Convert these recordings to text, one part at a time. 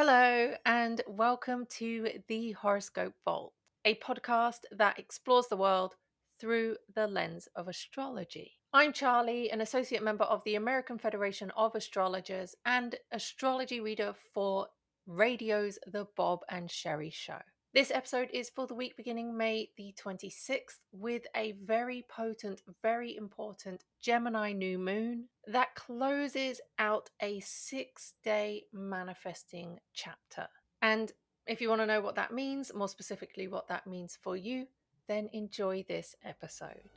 Hello, and welcome to the Horoscope Vault, a podcast that explores the world through the lens of astrology. I'm Charlie, an associate member of the American Federation of Astrologers and astrology reader for radio's The Bob and Sherry Show. This episode is for the week beginning May the 26th with a very potent, very important Gemini new moon that closes out a 6-day manifesting chapter. And if you want to know what that means, more specifically what that means for you, then enjoy this episode.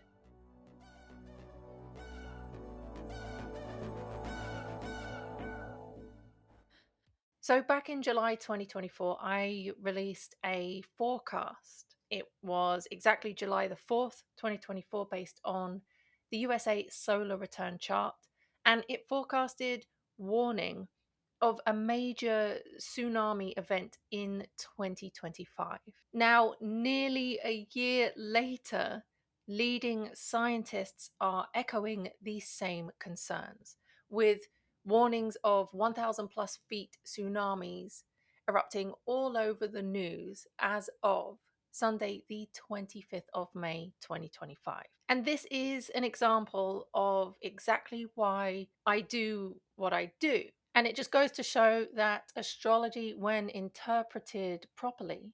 So, back in July 2024, I released a forecast. It was exactly July the 4th, 2024, based on the USA solar return chart. And it forecasted warning of a major tsunami event in 2025. Now, nearly a year later, leading scientists are echoing these same concerns, with warnings of 1,000 plus feet tsunamis erupting all over the news as of Sunday, the 25th of May, 2025. And this is an example of exactly why I do what I do. And it just goes to show that astrology, when interpreted properly,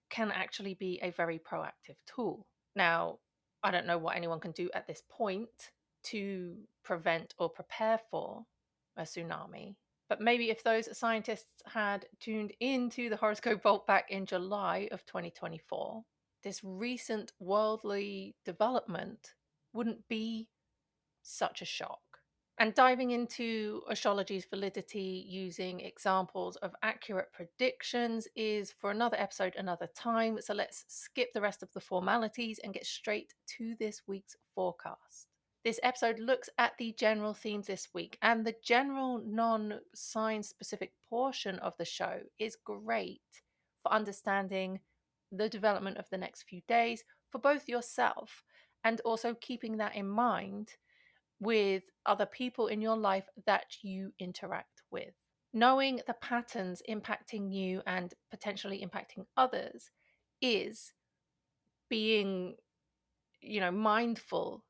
can actually be a very proactive tool. Now, I don't know what anyone can do at this point to prevent or prepare for a tsunami, but maybe if those scientists had tuned into the horoscope vault back in July of 2024, this recent worldly development wouldn't be such a shock. And diving into astrology's validity using examples of accurate predictions is for another episode, another time. So let's skip the rest of the formalities and get straight to this week's forecast. This episode looks at the general themes this week, and the general non sign specific portion of the show is great for understanding the development of the next few days for both yourself and also keeping that in mind with other people in your life that you interact with. Knowing the patterns impacting you and potentially impacting others is being, mindful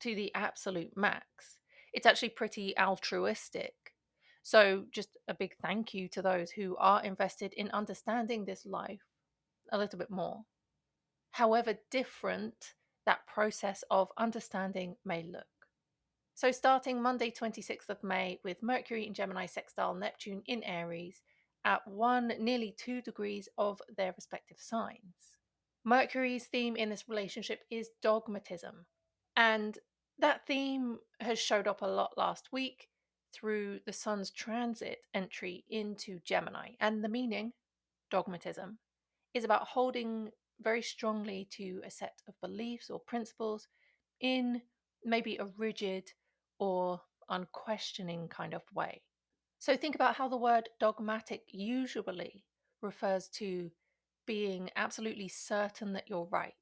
to the absolute max. It's actually pretty altruistic. So, just a big thank you to those who are invested in understanding this life a little bit more. However different that process of understanding may look. So, starting Monday, 26th of May, with Mercury in Gemini sextile Neptune in Aries at nearly 2 degrees of their respective signs. Mercury's theme in this relationship is dogmatism. And that theme has showed up a lot last week through the Sun's transit entry into Gemini. And the meaning, dogmatism, is about holding very strongly to a set of beliefs or principles in maybe a rigid or unquestioning kind of way. So think about how the word dogmatic usually refers to being absolutely certain that you're right,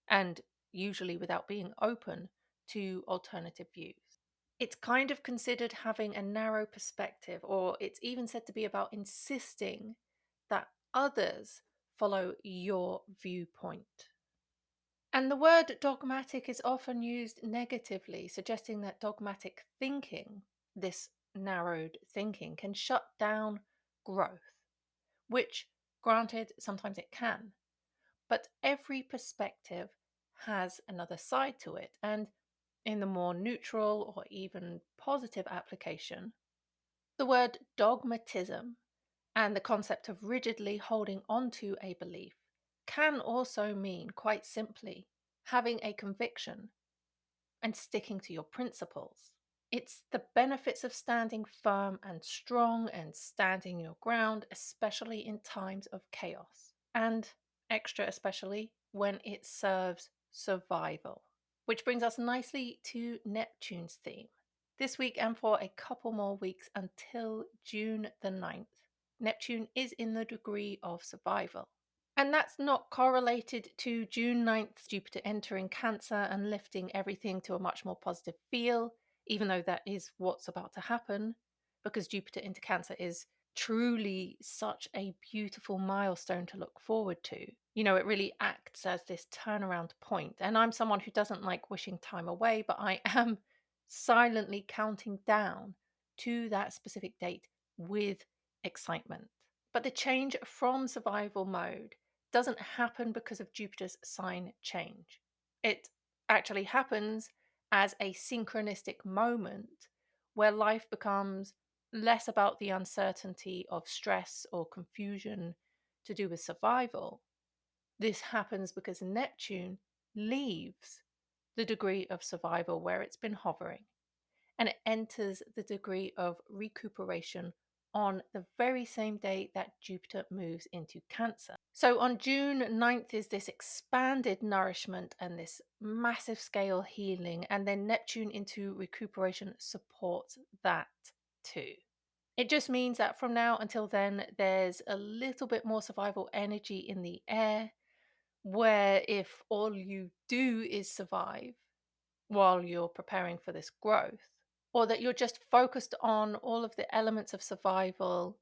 and usually without being open to alternative views. It's kind of considered having a narrow perspective, or it's even said to be about insisting that others follow your viewpoint. And the word dogmatic is often used negatively, suggesting that dogmatic thinking, this narrowed thinking, can shut down growth, which, granted, sometimes it can. But every perspective has another side to it. And in the more neutral or even positive application, the word dogmatism and the concept of rigidly holding onto a belief can also mean, quite simply, having a conviction and sticking to your principles. It's the benefits of standing firm and strong and standing your ground, especially in times of chaos, and extra especially when it serves survival. Which brings us nicely to Neptune's theme. This week and for a couple more weeks until June the 9th, Neptune is in the degree of survival. And that's not correlated to June 9th, Jupiter entering Cancer and lifting everything to a much more positive feel, even though that is what's about to happen, because Jupiter into Cancer is truly such a beautiful milestone to look forward to. It really acts as this turnaround point. And I'm someone who doesn't like wishing time away, but I am silently counting down to that specific date with excitement. But the change from survival mode doesn't happen because of Jupiter's sign change. It actually happens as a synchronistic moment where life becomes less about the uncertainty of stress or confusion to do with survival. This happens because Neptune leaves the degree of survival where it's been hovering, and it enters the degree of recuperation on the very same day that Jupiter moves into Cancer. So on June 9th is this expanded nourishment and this massive scale healing, and then Neptune into recuperation supports that too. It just means that from now until then, there's a little bit more survival energy in the air, where if all you do is survive while you're preparing for this growth, or that you're just focused on all of the elements of survival,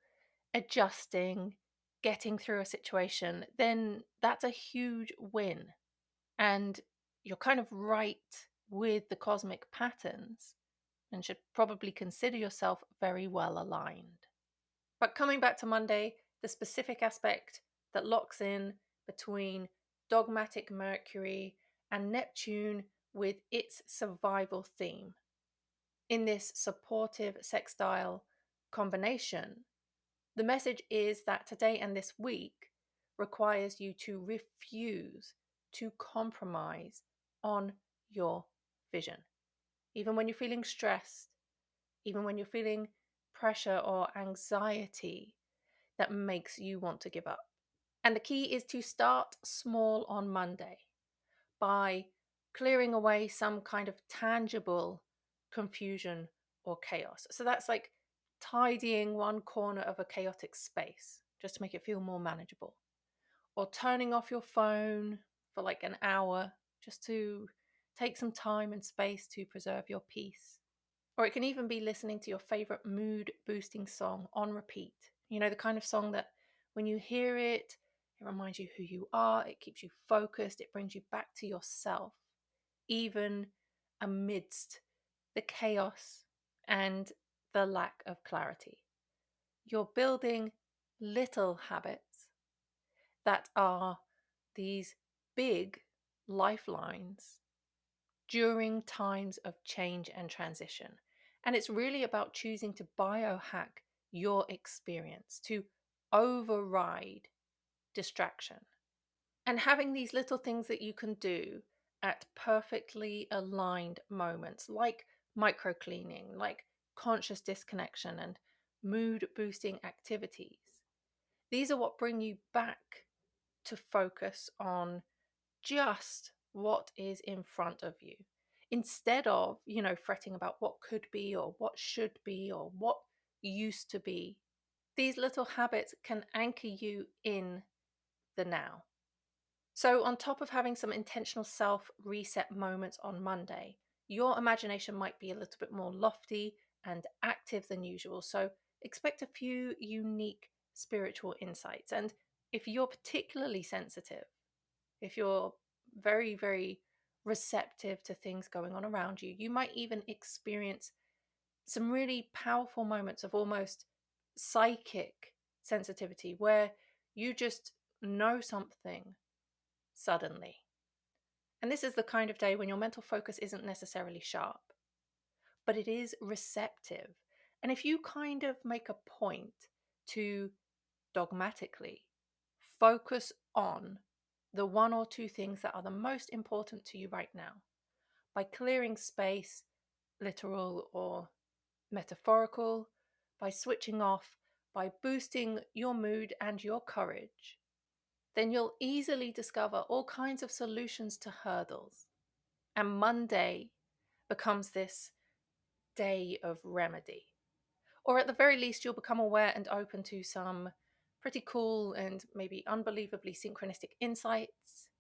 adjusting, getting through a situation, then that's a huge win. And you're kind of right with the cosmic patterns and should probably consider yourself very well aligned. But coming back to Monday, the specific aspect that locks in between dogmatic Mercury and Neptune with its survival theme. In this supportive sextile combination, the message is that today and this week requires you to refuse to compromise on your vision. Even when you're feeling stressed, even when you're feeling pressure or anxiety that makes you want to give up. And the key is to start small on Monday by clearing away some kind of tangible confusion or chaos. So that's like tidying one corner of a chaotic space just to make it feel more manageable, or turning off your phone for like an hour just to take some time and space to preserve your peace. Or it can even be listening to your favorite mood boosting song on repeat. The kind of song that when you hear it, it reminds you who you are, it keeps you focused, it brings you back to yourself, even amidst the chaos and the lack of clarity. You're building little habits that are these big lifelines during times of change and transition. And it's really about choosing to biohack your experience, to override distraction. And having these little things that you can do at perfectly aligned moments, like micro cleaning, like conscious disconnection, and mood boosting activities. These are what bring you back to focus on just what is in front of you, instead of, fretting about what could be or what should be or what used to be. These little habits can anchor you in the now. So, on top of having some intentional self reset moments on Monday, your imagination might be a little bit more lofty and active than usual. So, expect a few unique spiritual insights. And if you're particularly sensitive, if you're very, very receptive to things going on around you, you might even experience some really powerful moments of almost psychic sensitivity where you just know something suddenly. And this is the kind of day when your mental focus isn't necessarily sharp, but it is receptive. And if you kind of make a point to dogmatically focus on the one or two things that are the most important to you right now, by clearing space, literal or metaphorical, by switching off, by boosting your mood and your courage, then you'll easily discover all kinds of solutions to hurdles. And Monday becomes this day of remedy. Or at the very least, you'll become aware and open to some pretty cool and maybe unbelievably synchronistic insights.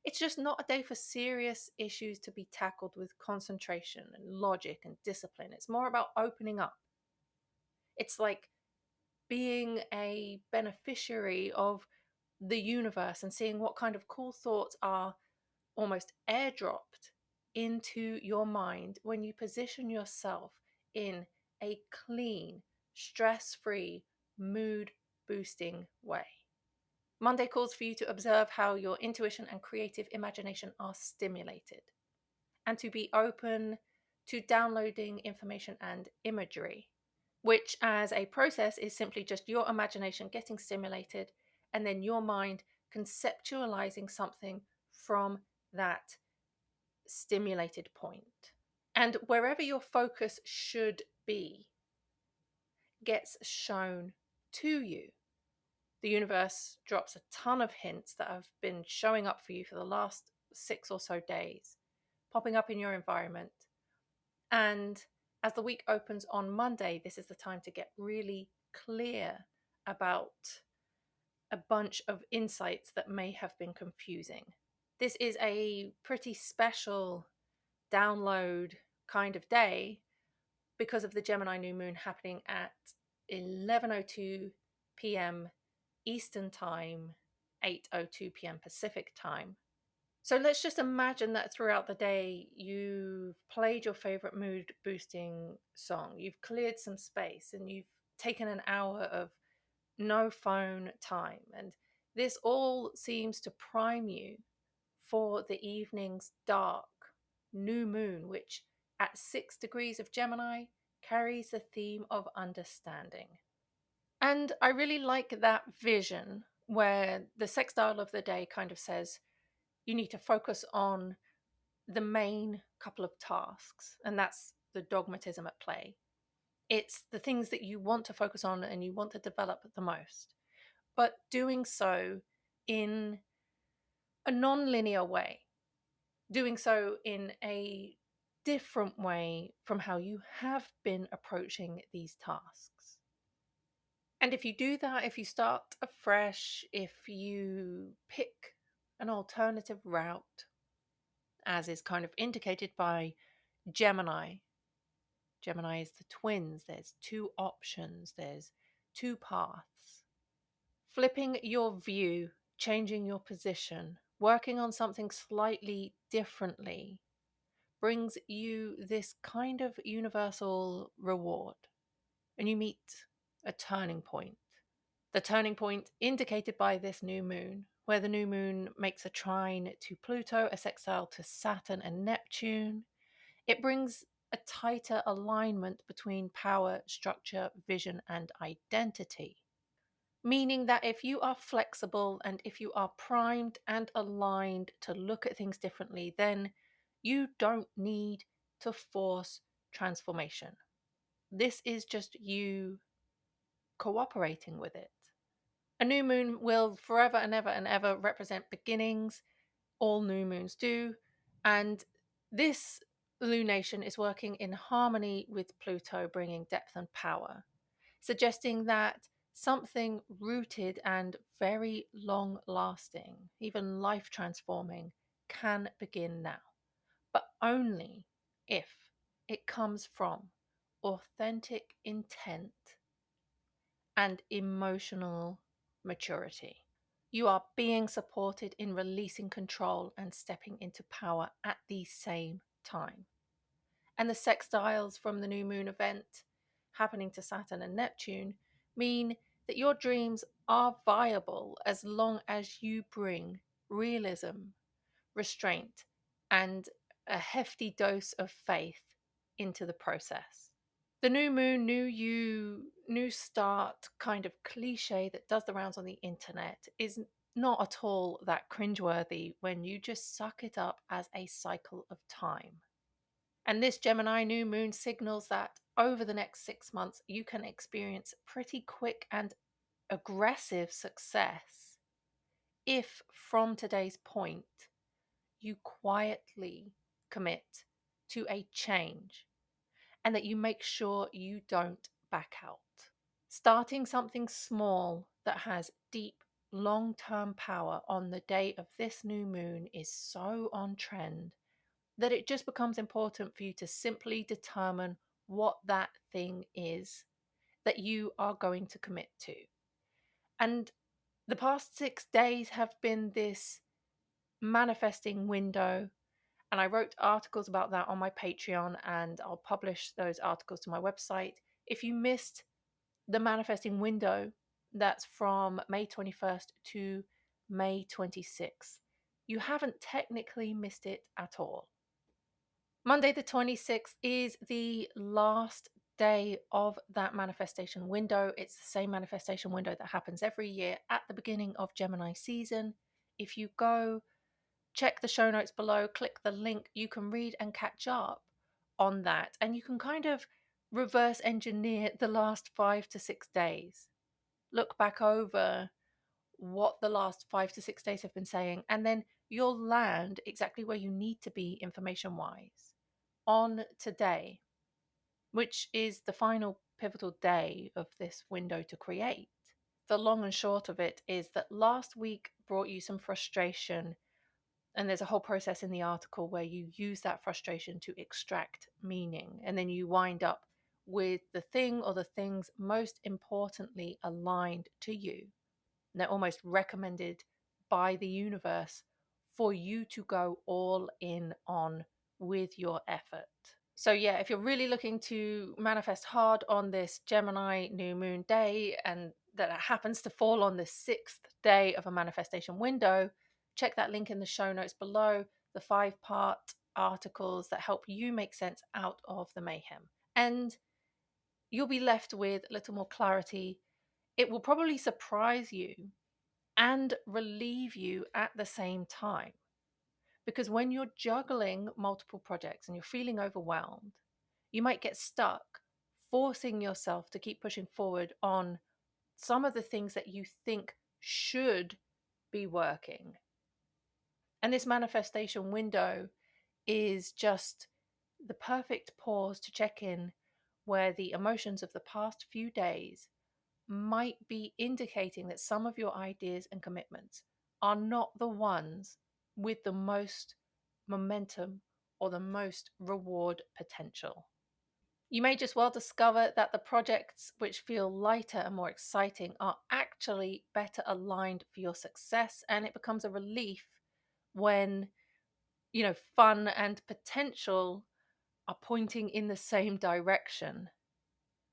It's just not a day for serious issues to be tackled with concentration and logic and discipline. It's more about opening up. It's like being a beneficiary of the universe and seeing what kind of cool thoughts are almost airdropped into your mind when you position yourself in a clean, stress free, mood boosting way. Monday calls for you to observe how your intuition and creative imagination are stimulated and to be open to downloading information and imagery, which as a process is simply just your imagination getting stimulated and then your mind conceptualizing something from that stimulated point. And wherever your focus should be gets shown to you. The universe drops a ton of hints that have been showing up for you for the last 6 or so days, popping up in your environment. And as the week opens on Monday, this is the time to get really clear about a bunch of insights that may have been confusing. This is a pretty special download kind of day because of the Gemini new moon happening at 11:02 p.m. Eastern Time, 8:02 p.m. Pacific Time. So let's just imagine that throughout the day you've played your favorite mood boosting song, you've cleared some space, and you've taken an hour of no phone time. And this all seems to prime you for the evening's dark new moon, which at 6 degrees of Gemini carries the theme of understanding. And I really like that vision where the sextile of the day kind of says you need to focus on the main couple of tasks, and that's the dogmatism at play. It's the things that you want to focus on and you want to develop the most, but doing so in a non-linear way, doing so in a different way from how you have been approaching these tasks. And if you do that, if you start afresh, if you pick an alternative route, as is kind of indicated by Gemini, Gemini is the twins, there's two options, there's two paths. Flipping your view, changing your position, working on something slightly differently brings you this kind of universal reward, and you meet a turning point. The turning point indicated by this new moon, where the new moon makes a trine to Pluto, a sextile to Saturn and Neptune. It brings a tighter alignment between power, structure, vision, and identity. Meaning that if you are flexible and if you are primed and aligned to look at things differently, then you don't need to force transformation. This is just you cooperating with it. A new moon will forever and ever represent beginnings. All new moons do. And this lunation is working in harmony with Pluto, bringing depth and power, suggesting that something rooted and very long lasting, even life transforming, can begin now, but only if it comes from authentic intent and emotional maturity. You are being supported in releasing control and stepping into power at the same time. And the sextiles from the new moon event happening to Saturn and Neptune mean that your dreams are viable as long as you bring realism, restraint, and a hefty dose of faith into the process. The new moon, new you, new start kind of cliche that does the rounds on the internet is not at all that cringeworthy when you just suck it up as a cycle of time. And this Gemini new moon signals that over the next 6 months, you can experience pretty quick and aggressive success if, from today's point, you quietly commit to a change and that you make sure you don't back out. Starting something small that has deep, long term power on the day of this new moon is so on trend that it just becomes important for you to simply determine what that thing is that you are going to commit to. And the past 6 days have been this manifesting window. And I wrote articles about that on my Patreon, and I'll publish those articles to my website. If you missed the manifesting window, that's from May 21st to May 26th, you haven't technically missed it at all. Monday the 26th is the last day of that manifestation window. It's the same manifestation window that happens every year at the beginning of Gemini season. If you go check the show notes below, click the link, you can read and catch up on that. And you can kind of reverse engineer the last 5 to 6 days. Look back over what the last 5 to 6 days have been saying, and then you'll land exactly where you need to be information wise on today, which is the final pivotal day of this window to create. The long and short of it is that last week brought you some frustration, and there's a whole process in the article where you use that frustration to extract meaning, and then you wind up with the thing or the things most importantly aligned to you. And they're almost recommended by the universe for you to go all in on with your effort. So, yeah, if you're really looking to manifest hard on this Gemini new moon day, and that it happens to fall on the 6th day of a manifestation window, check that link in the show notes below, the 5-part articles that help you make sense out of the mayhem. And you'll be left with a little more clarity. It will probably surprise you and relieve you at the same time. Because when you're juggling multiple projects and you're feeling overwhelmed, you might get stuck forcing yourself to keep pushing forward on some of the things that you think should be working. And this manifestation window is just the perfect pause to check in where the emotions of the past few days might be indicating that some of your ideas and commitments are not the ones with the most momentum or the most reward potential. You may just well discover that the projects which feel lighter and more exciting are actually better aligned for your success, and it becomes a relief when, fun and potential are pointing in the same direction,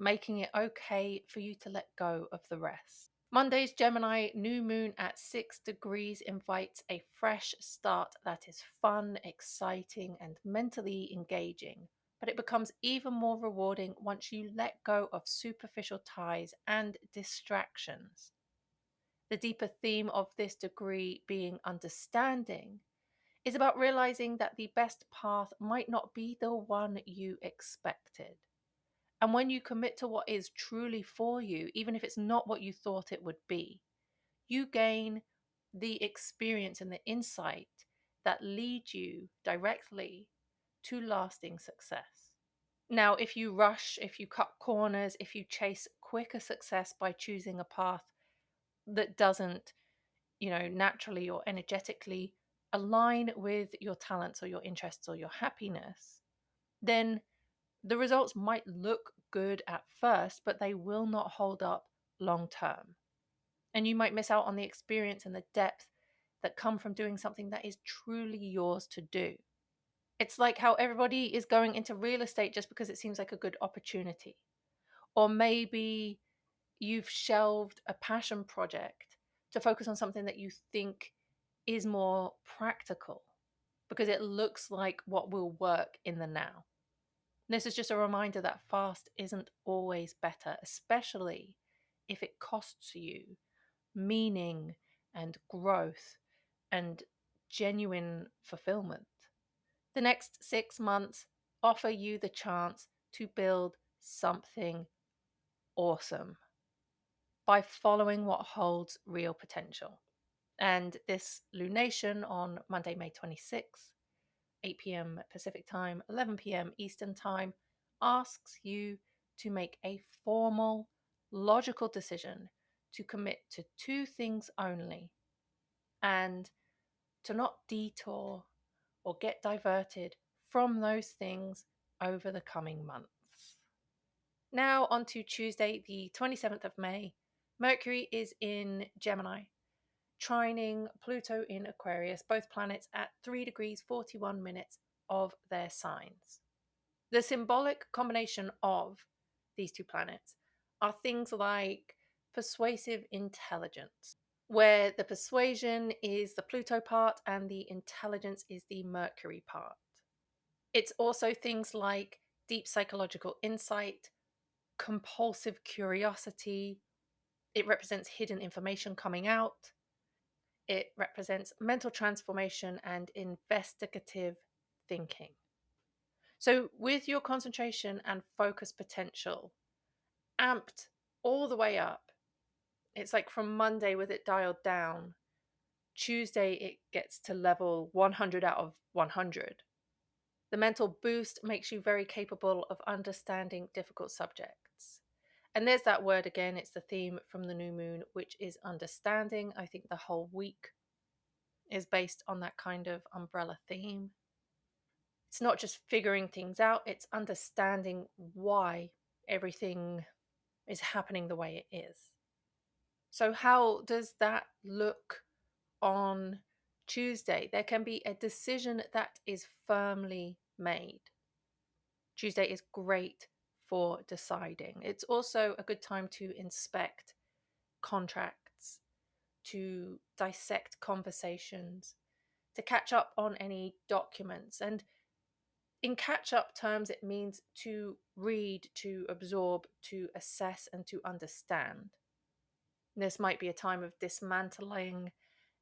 making it okay for you to let go of the rest. Monday's Gemini new moon at 6 degrees invites a fresh start that is fun, exciting, and mentally engaging. But it becomes even more rewarding once you let go of superficial ties and distractions. The deeper theme of this degree being understanding is about realizing that the best path might not be the one you expected. And when you commit to what is truly for you, even if it's not what you thought it would be, you gain the experience and the insight that lead you directly to lasting success. Now, if you rush, if you cut corners, if you chase quicker success by choosing a path that doesn't, naturally or energetically align with your talents or your interests or your happiness, then the results might look good at first, but they will not hold up long term. And you might miss out on the experience and the depth that come from doing something that is truly yours to do. It's like how everybody is going into real estate just because it seems like a good opportunity. Or maybe you've shelved a passion project to focus on something that you think is more practical because it looks like what will work in the now. This is just a reminder that fast isn't always better, especially if it costs you meaning and growth and genuine fulfillment. The next 6 months offer you the chance to build something awesome by following what holds real potential. And this lunation on Monday, May 26th, 8 p.m. Pacific time, 11 p.m. Eastern time, asks you to make a formal, logical decision to commit to 2 things only and to not detour or get diverted from those things over the coming months. Now on to Tuesday, the 27th of May. Mercury is in Gemini, trining Pluto in Aquarius, both planets at 3 degrees 41 minutes of their signs. The symbolic combination of these two planets are things like persuasive intelligence, where the persuasion is the Pluto part and the intelligence is the Mercury part. It's also things like deep psychological insight, compulsive curiosity. It represents hidden information coming out. It represents mental transformation and investigative thinking. So, with your concentration and focus potential amped all the way up, it's like from Monday with it dialed down, Tuesday it gets to level 100 out of 100. The mental boost makes you very capable of understanding difficult subjects. And there's that word again, it's the theme from the new moon, which is understanding. I think the whole week is based on that kind of umbrella theme. It's not just figuring things out, it's understanding why everything is happening the way it is. So, how does that look on Tuesday? There can be a decision that is firmly made. Tuesday is great for deciding. It's also a good time to inspect contracts, to dissect conversations, to catch up on any documents. And in catch up terms, it means to read, to absorb, to assess, and to understand. This might be a time of dismantling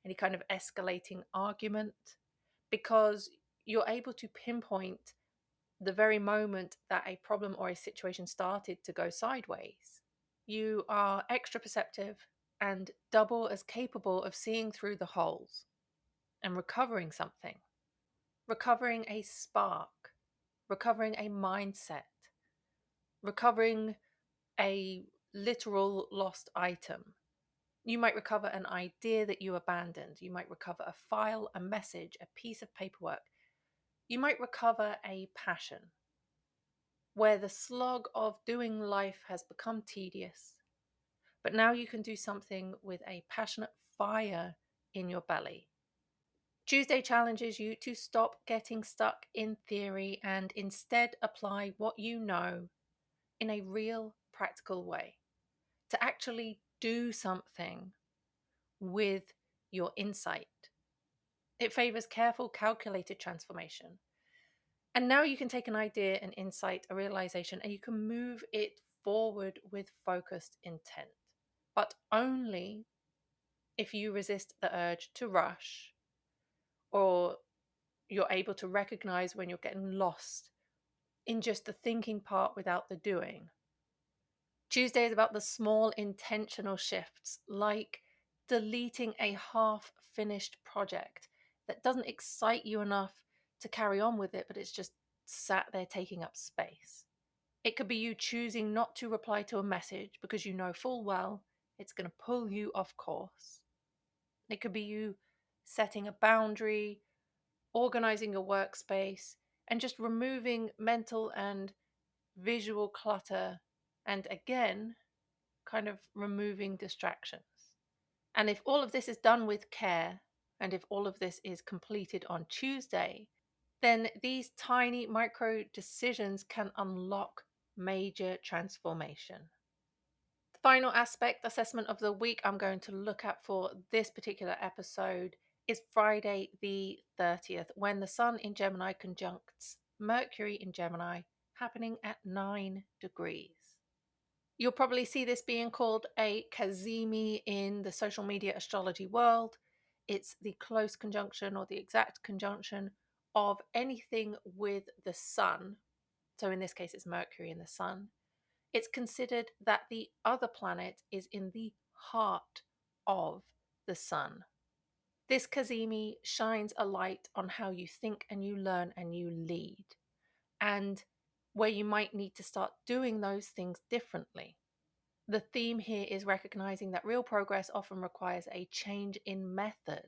any kind of escalating argument because you're able to pinpoint the very moment that a problem or a situation started to go sideways. You are extra perceptive and double as capable of seeing through the holes and recovering something, recovering a spark, recovering a mindset, recovering a literal lost item. You might recover an idea that you abandoned. You might recover a file, a message, a piece of paperwork. You might recover a passion where the slog of doing life has become tedious, but now you can do something with a passionate fire in your belly. Tuesday challenges you to stop getting stuck in theory and instead apply what you know in a real, practical way, to actually do something with your insight. It favors careful, calculated transformation. And now you can take an idea, an insight, a realization, and you can move it forward with focused intent. But only if you resist the urge to rush, or you're able to recognize when you're getting lost in just the thinking part without the doing. Tuesday is about the small intentional shifts, like deleting a half finished project that doesn't excite you enough to carry on with it, but it's just sat there taking up space. It could be you choosing not to reply to a message because you know full well it's going to pull you off course. It could be you setting a boundary, organizing your workspace, and just removing mental and visual clutter, and again, kind of removing distractions. And if all of this is done with care, and if all of this is completed on Tuesday, then these tiny micro decisions can unlock major transformation. The final aspect assessment of the week I'm going to look at for this particular episode is Friday the 30th, when the Sun in Gemini conjuncts Mercury in Gemini, happening at 9 degrees. You'll probably see this being called a Kazemi in the social media astrology world. It's the close conjunction or the exact conjunction of anything with the Sun. So in this case, it's Mercury and the Sun. It's considered that the other planet is in the heart of the Sun. This Kazemi shines a light on how you think and you learn and you lead, and where you might need to start doing those things differently. The theme here is recognizing that real progress often requires a change in method.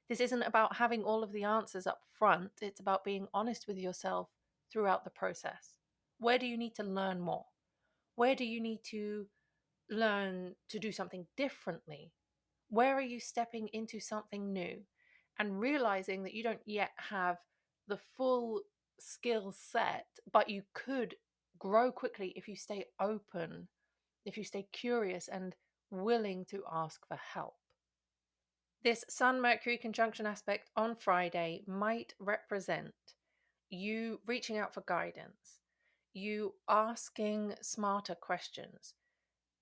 This isn't about having all of the answers up front, it's about being honest with yourself throughout the process. Where do you need to learn more? Where do you need to learn to do something differently? Where are you stepping into something new and realizing that you don't yet have the full skill set, but you could grow quickly if you stay open, if you stay curious and willing to ask for help? This Sun Mercury conjunction aspect on Friday might represent you reaching out for guidance, you asking smarter questions,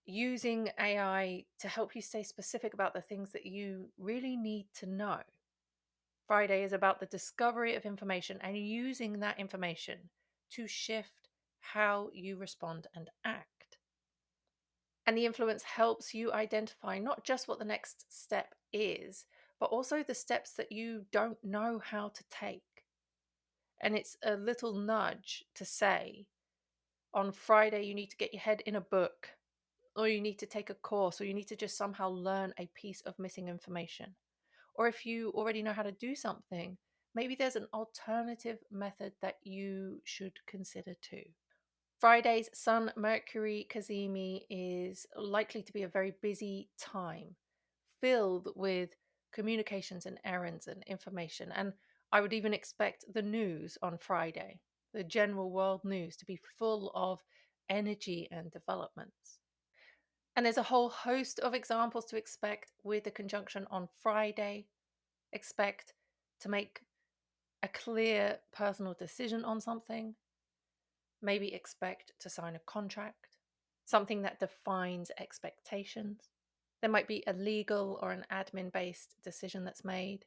using AI to help you stay specific about the things that you really need to know. Friday is about the discovery of information and using that information to shift how you respond and act. And the influence helps you identify not just what the next step is, but also the steps that you don't know how to take. And it's a little nudge to say, on Friday, you need to get your head in a book, or you need to take a course, or you need to just somehow learn a piece of missing information. Or if you already know how to do something, maybe there's an alternative method that you should consider too. Friday's Sun Mercury Cazimi is likely to be a very busy time, filled with communications and errands and information. And I would even expect the news on Friday, the general world news, to be full of energy and developments. And there's a whole host of examples to expect with the conjunction on Friday. Expect to make a clear personal decision on something. Maybe expect to sign a contract, something that defines expectations. There might be a legal or an admin based decision that's made.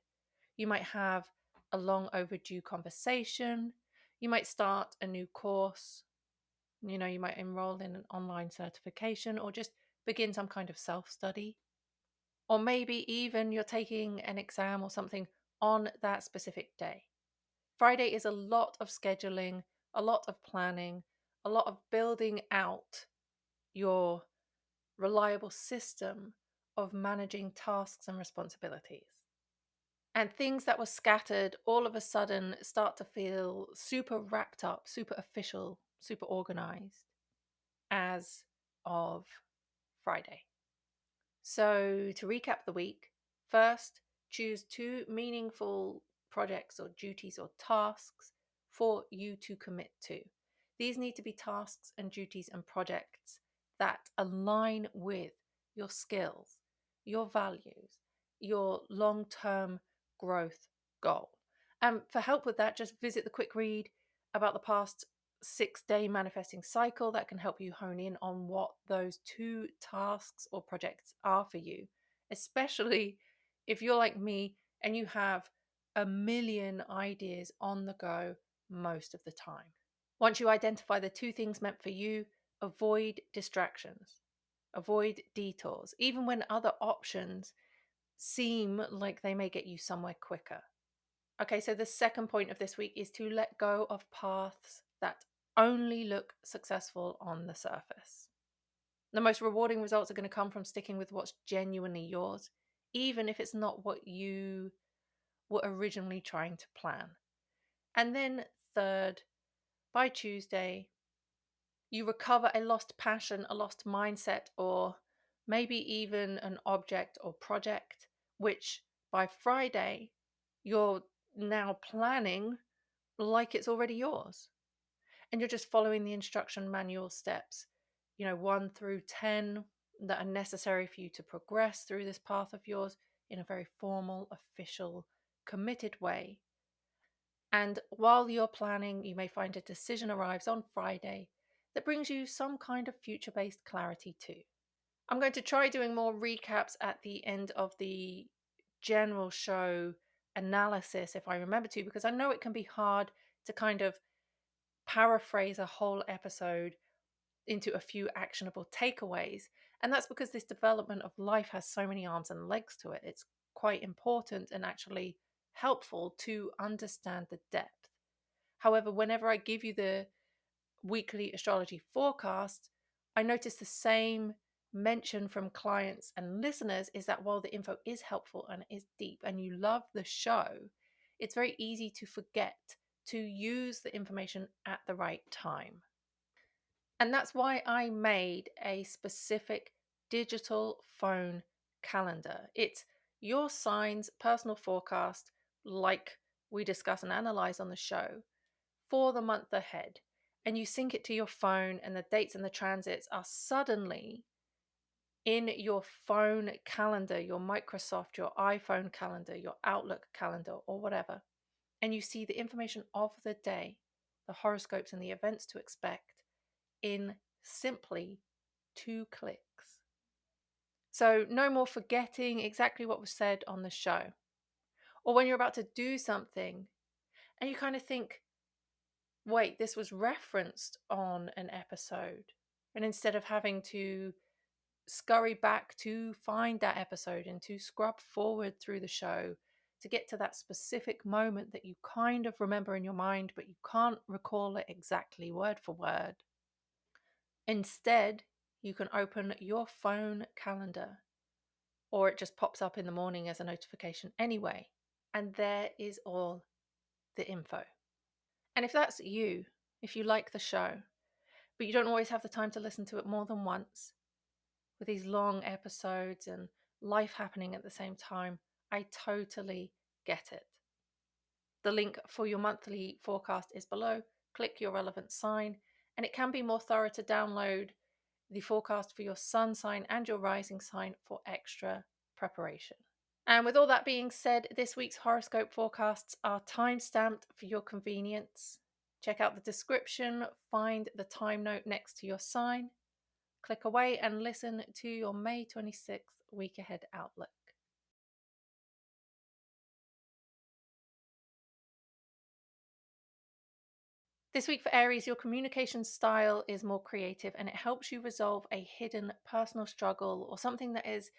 You might have a long overdue conversation. You might start a new course. You might enroll in an online certification or just begin some kind of self study. Or maybe even you're taking an exam or something on that specific day. Friday is a lot of scheduling, a lot of planning, a lot of building out your reliable system of managing tasks and responsibilities. And things that were scattered all of a sudden start to feel super wrapped up, super official, super organized as of Friday. So, to recap the week, first, choose 2 meaningful projects or duties or tasks for you to commit to. These need to be tasks and duties and projects that align with your skills, your values, your long term growth goal. And for help with that, just visit the quick read about the past 6-day manifesting cycle that can help you hone in on what those 2 tasks or projects are for you, especially if you're like me and you have a million ideas on the go most of the time. Once you identify the 2 things meant for you, avoid distractions, avoid detours, even when other options seem like they may get you somewhere quicker. Okay, so the second point of this week is to let go of paths that only look successful on the surface. The most rewarding results are going to come from sticking with what's genuinely yours, even if it's not what you were originally trying to plan. And then, third, by Tuesday, you recover a lost passion, a lost mindset, or maybe even an object or project, which by Friday, you're now planning like it's already yours. And you're just following the instruction manual steps, 1 through 10, that are necessary for you to progress through this path of yours in a very formal, official, committed way. And while you're planning, you may find a decision arrives on Friday that brings you some kind of future based clarity too. I'm going to try doing more recaps at the end of the general show analysis if I remember to, because I know it can be hard to kind of paraphrase a whole episode into a few actionable takeaways. And that's because this development of life has so many arms and legs to it. It's quite important and actually helpful to understand the depth. However, whenever I give you the weekly astrology forecast, I notice the same mention from clients and listeners is that while the info is helpful and is deep and you love the show, it's very easy to forget to use the information at the right time. And that's why I made a specific digital phone calendar. It's your sign's personal forecast, like we discuss and analyze on the show, for the month ahead. And you sync it to your phone, and the dates and the transits are suddenly in your phone calendar, your Microsoft, your iPhone calendar, your Outlook calendar, or whatever. And you see the information of the day, the horoscopes, and the events to expect in simply 2 clicks. So, no more forgetting exactly what was said on the show. Or when you're about to do something and you kind of think, wait, this was referenced on an episode. And instead of having to scurry back to find that episode and to scrub forward through the show to get to that specific moment that you kind of remember in your mind, but you can't recall it exactly word for word. Instead, you can open your phone calendar, or it just pops up in the morning as a notification anyway, and there is all the info. And if that's you, if you like the show, but you don't always have the time to listen to it more than once, with these long episodes and life happening at the same time, I totally get it. The link for your monthly forecast is below. Click your relevant sign, and it can be more thorough to download the forecast for your sun sign and your rising sign for extra preparation. And with all that being said, this week's horoscope forecasts are time stamped for your convenience. Check out the description, find the time note next to your sign, click away, and listen to your May 26th week ahead outlook. This week for Aries, your communication style is more creative and it helps you resolve a hidden personal struggle or something that is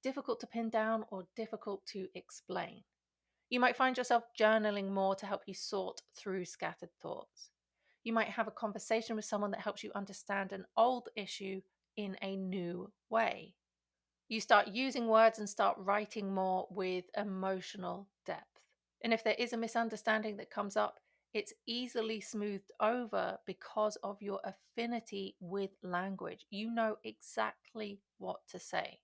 difficult to pin down or difficult to explain. You might find yourself journaling more to help you sort through scattered thoughts. You might have a conversation with someone that helps you understand an old issue in a new way. You start using words and start writing more with emotional depth. And if there is a misunderstanding that comes up, it's easily smoothed over because of your affinity with language. You know exactly what to say.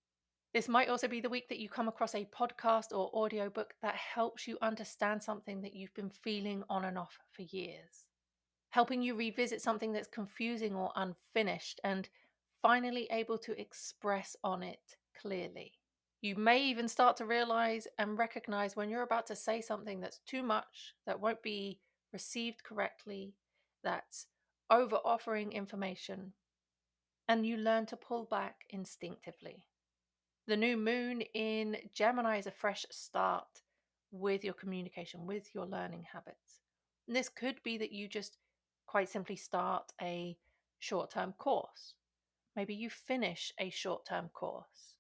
This might also be the week that you come across a podcast or audiobook that helps you understand something that you've been feeling on and off for years, helping you revisit something that's confusing or unfinished and finally able to express on it clearly. You may even start to realize and recognize when you're about to say something that's too much, that won't be received correctly, that's over offering information, and you learn to pull back instinctively. The new moon in Gemini is a fresh start with your communication, with your learning habits. And this could be that you just quite simply start a short term course. Maybe you finish a short term course.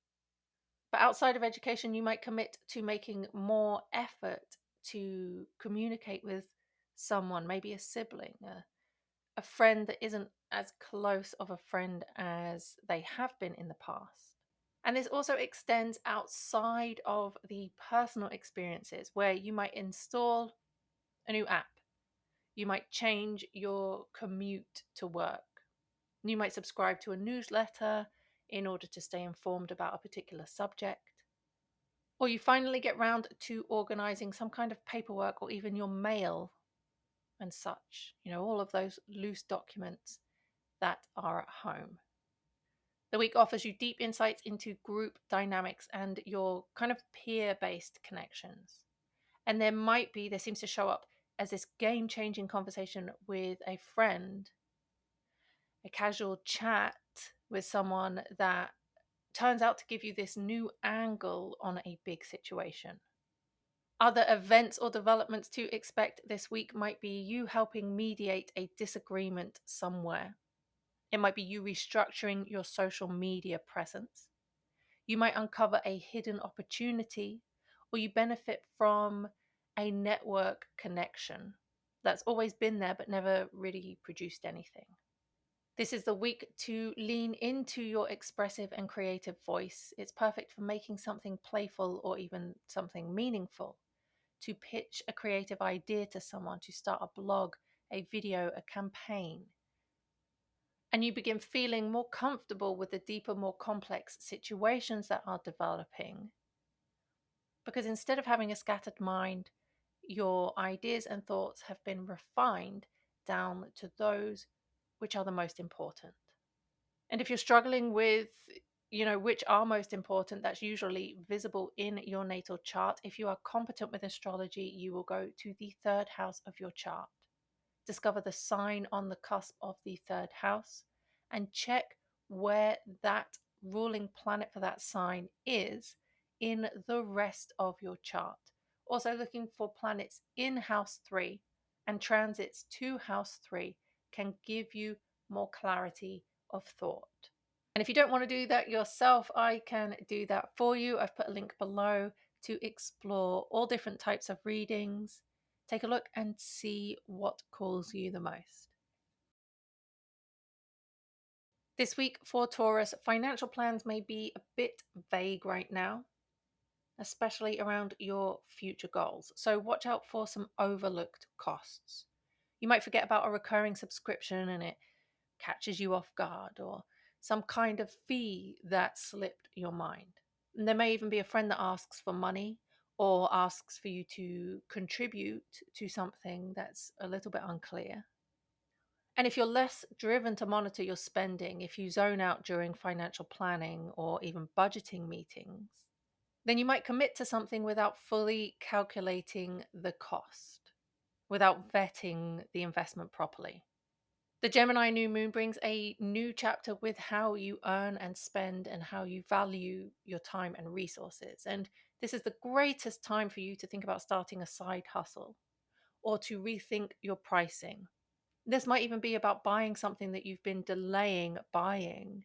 But outside of education, you might commit to making more effort to communicate with someone, maybe a sibling, a friend that isn't as close of a friend as they have been in the past. And this also extends outside of the personal experiences where you might install a new app. You might change your commute to work. You might subscribe to a newsletter in order to stay informed about a particular subject. Or you finally get round to organizing some kind of paperwork or even your mail and such. You know, all of those loose documents that are at home. The week offers you deep insights into group dynamics and your kind of peer based connections. And there seems to show up as this game changing conversation with a friend, a casual chat with someone that turns out to give you this new angle on a big situation. Other events or developments to expect this week might be you helping mediate a disagreement somewhere. It might be you restructuring your social media presence. You might uncover a hidden opportunity, or you benefit from a network connection that's always been there but never really produced anything. This is the week to lean into your expressive and creative voice. It's perfect for making something playful or even something meaningful, to pitch a creative idea to someone, to start a blog, a video, a campaign. and you begin feeling more comfortable with the deeper, more complex situations that are developing. Because instead of having a scattered mind, your ideas and thoughts have been refined down to those which are the most important. And if you're struggling with, which are most important, that's usually visible in your natal chart. If you are competent with astrology, you will go to the third house of your chart, discover the sign on the cusp of the third house, and check where that ruling planet for that sign is in the rest of your chart. Also, looking for planets in house 3 and transits to house 3 can give you more clarity of thought. And if you don't want to do that yourself, I can do that for you. I've put a link below to explore all different types of readings. Take a look and see what calls you the most. This week for Taurus, financial plans may be a bit vague right now, especially around your future goals. So watch out for some overlooked costs. You might forget about a recurring subscription and it catches you off guard, or some kind of fee that slipped your mind. And there may even be a friend that asks for money or asks for you to contribute to something that's a little bit unclear. And if you're less driven to monitor your spending, if you zone out during financial planning or even budgeting meetings, then you might commit to something without fully calculating the cost, without vetting the investment properly. The Gemini new moon brings a new chapter with how you earn and spend and how you value your time and resources. And this is the greatest time for you to think about starting a side hustle or to rethink your pricing. This might even be about buying something that you've been delaying buying.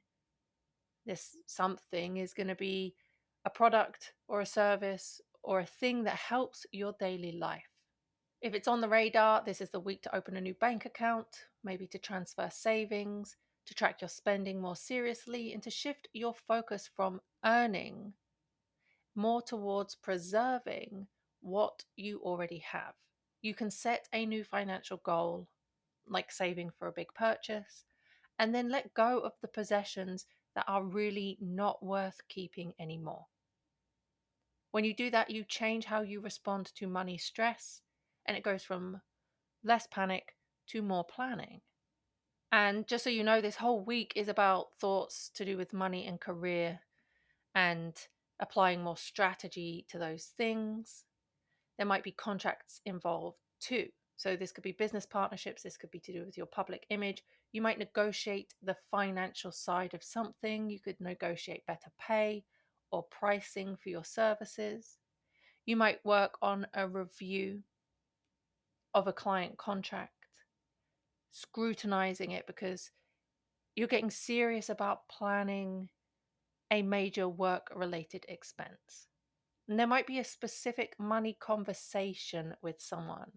This something is going to be a product or a service or a thing that helps your daily life. If it's on the radar, this is the week to open a new bank account, maybe to transfer savings, to track your spending more seriously, and to shift your focus from earning more towards preserving what you already have. You can set a new financial goal, like saving for a big purchase, and then let go of the possessions that are really not worth keeping anymore. When you do that, you change how you respond to money stress, and it goes from less panic to more planning. And just so you know, this whole week is about thoughts to do with money and career and applying more strategy to those things. There might be contracts involved too. So this could be business partnerships, this could be to do with your public image. You might negotiate the financial side of something. You could negotiate better pay or pricing for your services. You might work on a review of a client contract, scrutinizing it because you're getting serious about planning a major work related expense. And there might be a specific money conversation with someone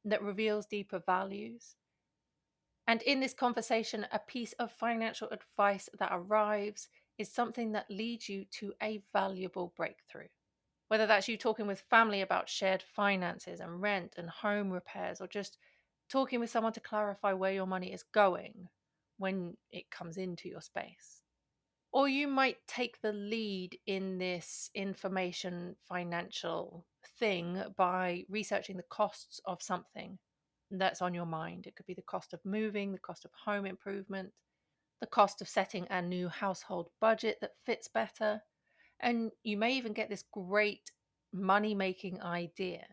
that reveals deeper values. And in this conversation, a piece of financial advice that arrives is something that leads you to a valuable breakthrough. Whether that's you talking with family about shared finances and rent and home repairs, or just talking with someone to clarify where your money is going when it comes into your space. Or you might take the lead in this information financial thing by researching the costs of something that's on your mind. It could be the cost of moving, the cost of home improvement, the cost of setting a new household budget that fits better. And you may even get this great money making idea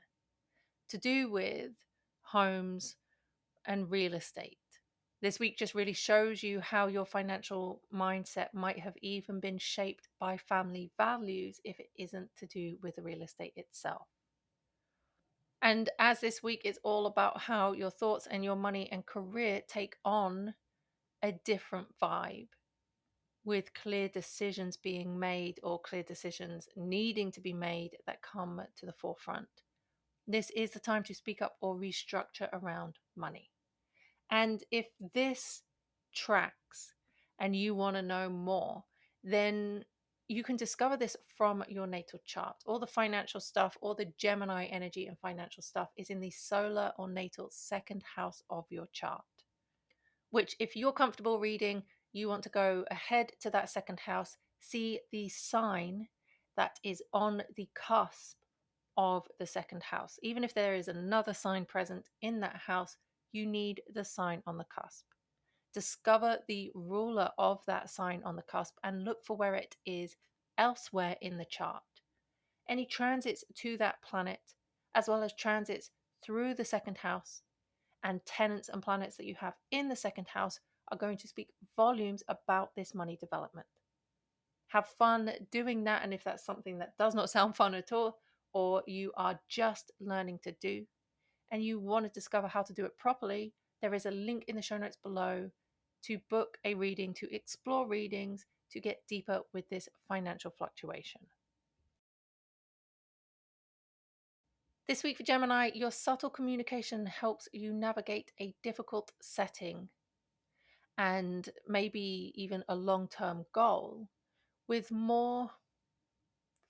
to do with homes and real estate. This week just really shows you how your financial mindset might have even been shaped by family values if it isn't to do with the real estate itself. And as this week is all about how your thoughts and your money and career take on a different vibe, with clear decisions being made or clear decisions needing to be made that come to the forefront. This is the time to speak up or restructure around money. And if this tracks and you want to know more, then you can discover this from your natal chart. All the financial stuff, all the Gemini energy and financial stuff is in the solar or natal second house of your chart. which, if you're comfortable reading, you want to go ahead to that second house, see the sign that is on the cusp of the second house. Even if there is another sign present in that house, you need the sign on the cusp. Discover the ruler of that sign on the cusp and look for where it is elsewhere in the chart. Any transits to that planet, as well as transits through the second house, and tenants and planets that you have in the second house, are going to speak volumes about this money development. Have fun doing that, and if that's something that does not sound fun at all, or you are just learning to do and you want to discover how to do it properly, there is a link in the show notes below to book a reading, to explore readings, to get deeper with this financial fluctuation. This week for Gemini, your subtle communication helps you navigate a difficult setting and maybe even a long-term goal with more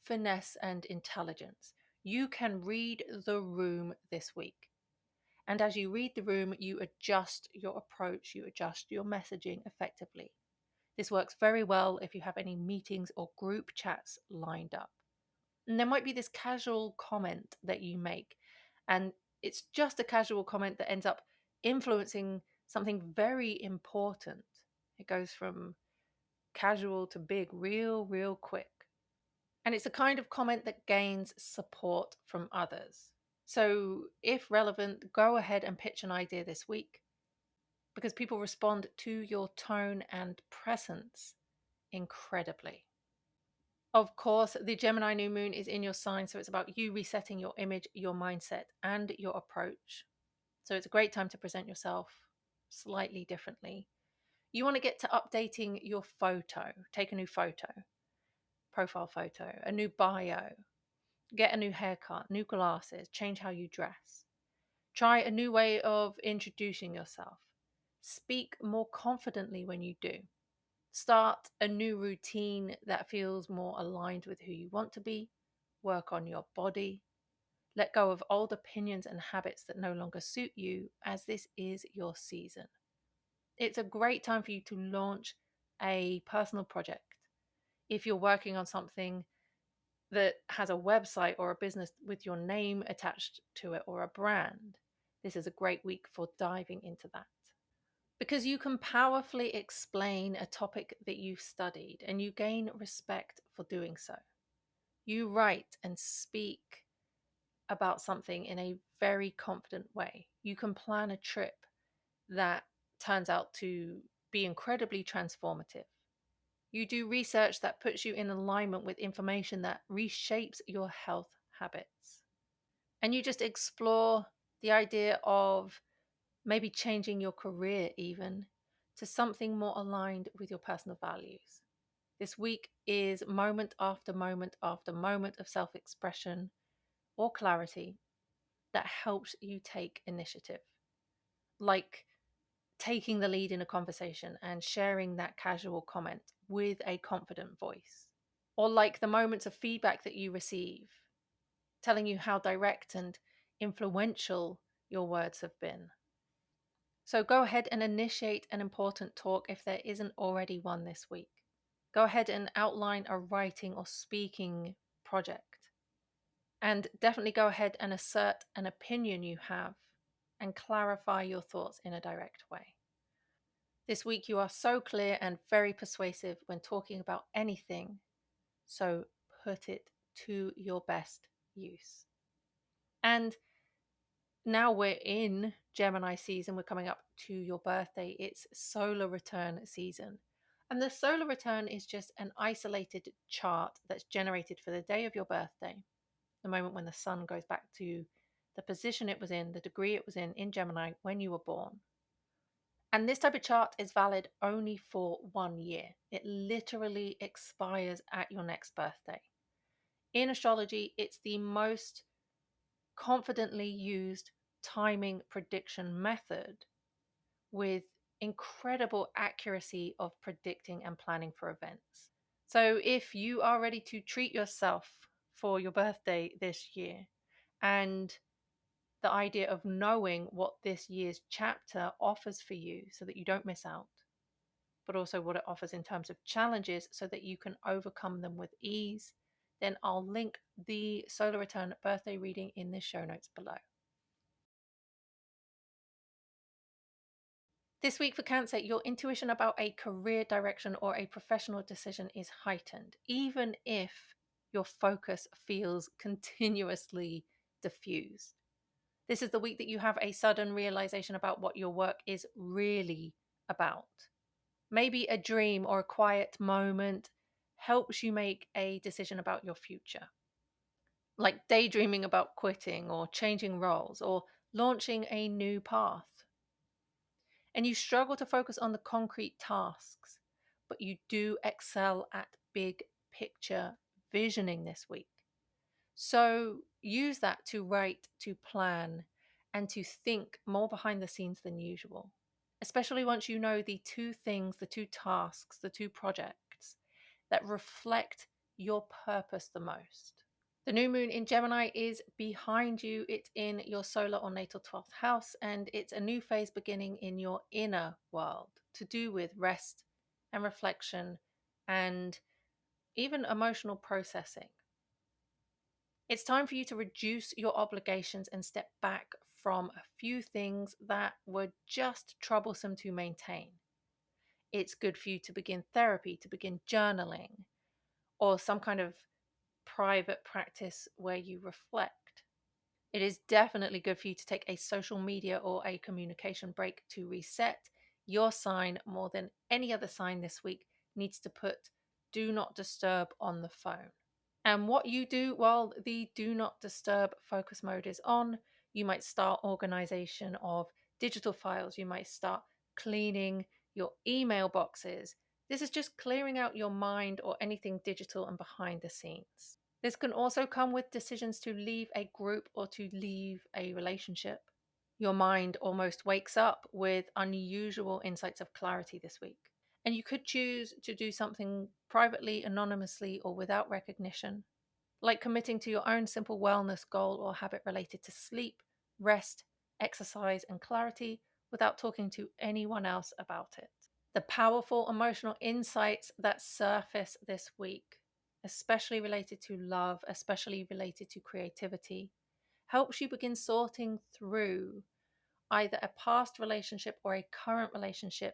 finesse and intelligence. You can read the room this week. And as you read the room, you adjust your approach, you adjust your messaging effectively. This works very well if you have any meetings or group chats lined up. And there might be this casual comment that you make, and it's just a casual comment that ends up influencing something very important. It goes from casual to big real quick. And it's the kind of comment that gains support from others. So, if relevant, go ahead and pitch an idea this week because people respond to your tone and presence incredibly. Of course, the Gemini new moon is in your sign, so it's about you resetting your image, your mindset, and your approach. So, it's a great time to present yourself slightly differently. You want to get to updating your photo, take a new photo, profile photo, a new bio, get a new haircut, new glasses, change how you dress. Try a new way of introducing yourself. Speak more confidently when you do. Start a new routine that feels more aligned with who you want to be. Work on your body. Let go of old opinions and habits that no longer suit you, as this is your season. It's a great time for you to launch a personal project. If you're working on something that has a website or a business with your name attached to it or a brand, this is a great week for diving into that. Because you can powerfully explain a topic that you've studied and you gain respect for doing so. You write and speak about something in a very confident way. You can plan a trip that turns out to be incredibly transformative. You do research that puts you in alignment with information that reshapes your health habits. And you just explore the idea of maybe changing your career even to something more aligned with your personal values. This week is moment after moment after moment of self expression or clarity that helps you take initiative, like taking the lead in a conversation and sharing that casual comment with a confident voice, or like the moments of feedback that you receive, telling you how direct and influential your words have been. So go ahead and initiate an important talk if there isn't already one this week. Go ahead and outline a writing or speaking project. And definitely go ahead and assert an opinion you have and clarify your thoughts in a direct way. This week you are so clear and very persuasive when talking about anything, so put it to your best use. And now we're in Gemini season, we're coming up to your birthday. It's solar return season. And the solar return is just an isolated chart that's generated for the day of your birthday, the moment when the sun goes back to the position it was in, the degree it was in Gemini when you were born. And this type of chart is valid only for 1 year. It literally expires at your next birthday. In astrology, it's the most confidently used timing prediction method with incredible accuracy of predicting and planning for events. So if you are ready to treat yourself for your birthday this year, and the idea of knowing what this year's chapter offers for you so that you don't miss out, but also what it offers in terms of challenges so that you can overcome them with ease, then I'll link the solar return birthday reading in the show notes below. This week for Cancer, your intuition about a career direction or a professional decision is heightened, even if your focus feels continuously diffused. This is the week that you have a sudden realization about what your work is really about. Maybe a dream or a quiet moment helps you make a decision about your future, like daydreaming about quitting or changing roles or launching a new path. And you struggle to focus on the concrete tasks, but you do excel at big picture visioning this week. So use that to write, to plan, and to think more behind the scenes than usual, especially once you know the two things, the two tasks, the two projects that reflect your purpose the most. The new moon in Gemini is behind you. It's in your solar or natal 12th house, and it's a new phase beginning in your inner world to do with rest and reflection and even emotional processing. It's time for you to reduce your obligations and step back from a few things that were just troublesome to maintain. It's good for you to begin therapy, to begin journaling, or some kind of private practice where you reflect. It is definitely good for you to take a social media or a communication break to reset. Your sign, more than any other sign this week, needs to put do not disturb on the phone. And what you do while the do not disturb focus mode is on, you might start organization of digital files, you might start cleaning your email boxes. This is just clearing out your mind or anything digital and behind the scenes. This can also come with decisions to leave a group or to leave a relationship. Your mind almost wakes up with unusual insights of clarity this week. And you could choose to do something privately, anonymously, or without recognition, like committing to your own simple wellness goal or habit related to sleep, rest, exercise, and clarity without talking to anyone else about it. The powerful emotional insights that surface this week, especially related to love, especially related to creativity, helps you begin sorting through either a past relationship or a current relationship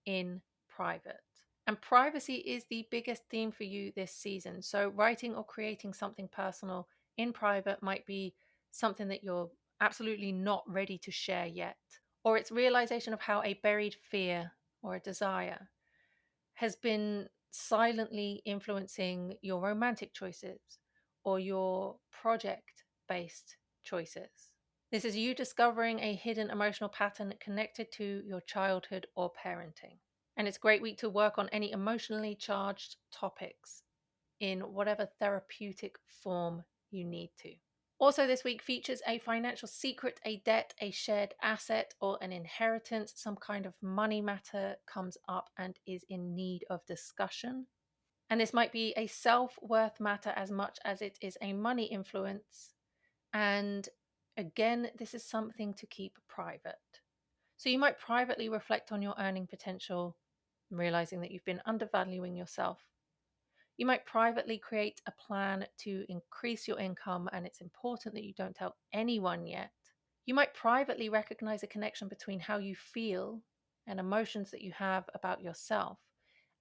in private. And privacy is the biggest theme for you this season. So, writing or creating something personal in private might be something that you're absolutely not ready to share yet, or it's realization of how a buried fear or a desire has been silently influencing your romantic choices or your project based choices. This is you discovering a hidden emotional pattern connected to your childhood or parenting. And it's a great week to work on any emotionally charged topics in whatever therapeutic form you need to. Also, this week features a financial secret, a debt, a shared asset, or an inheritance. Some kind of money matter comes up and is in need of discussion. And this might be a self-worth matter as much as it is a money influence. And again, this is something to keep private. So you might privately reflect on your earning potential, realizing that you've been undervaluing yourself. You might privately create a plan to increase your income, and it's important that you don't tell anyone yet. You might privately recognize a connection between how you feel and emotions that you have about yourself,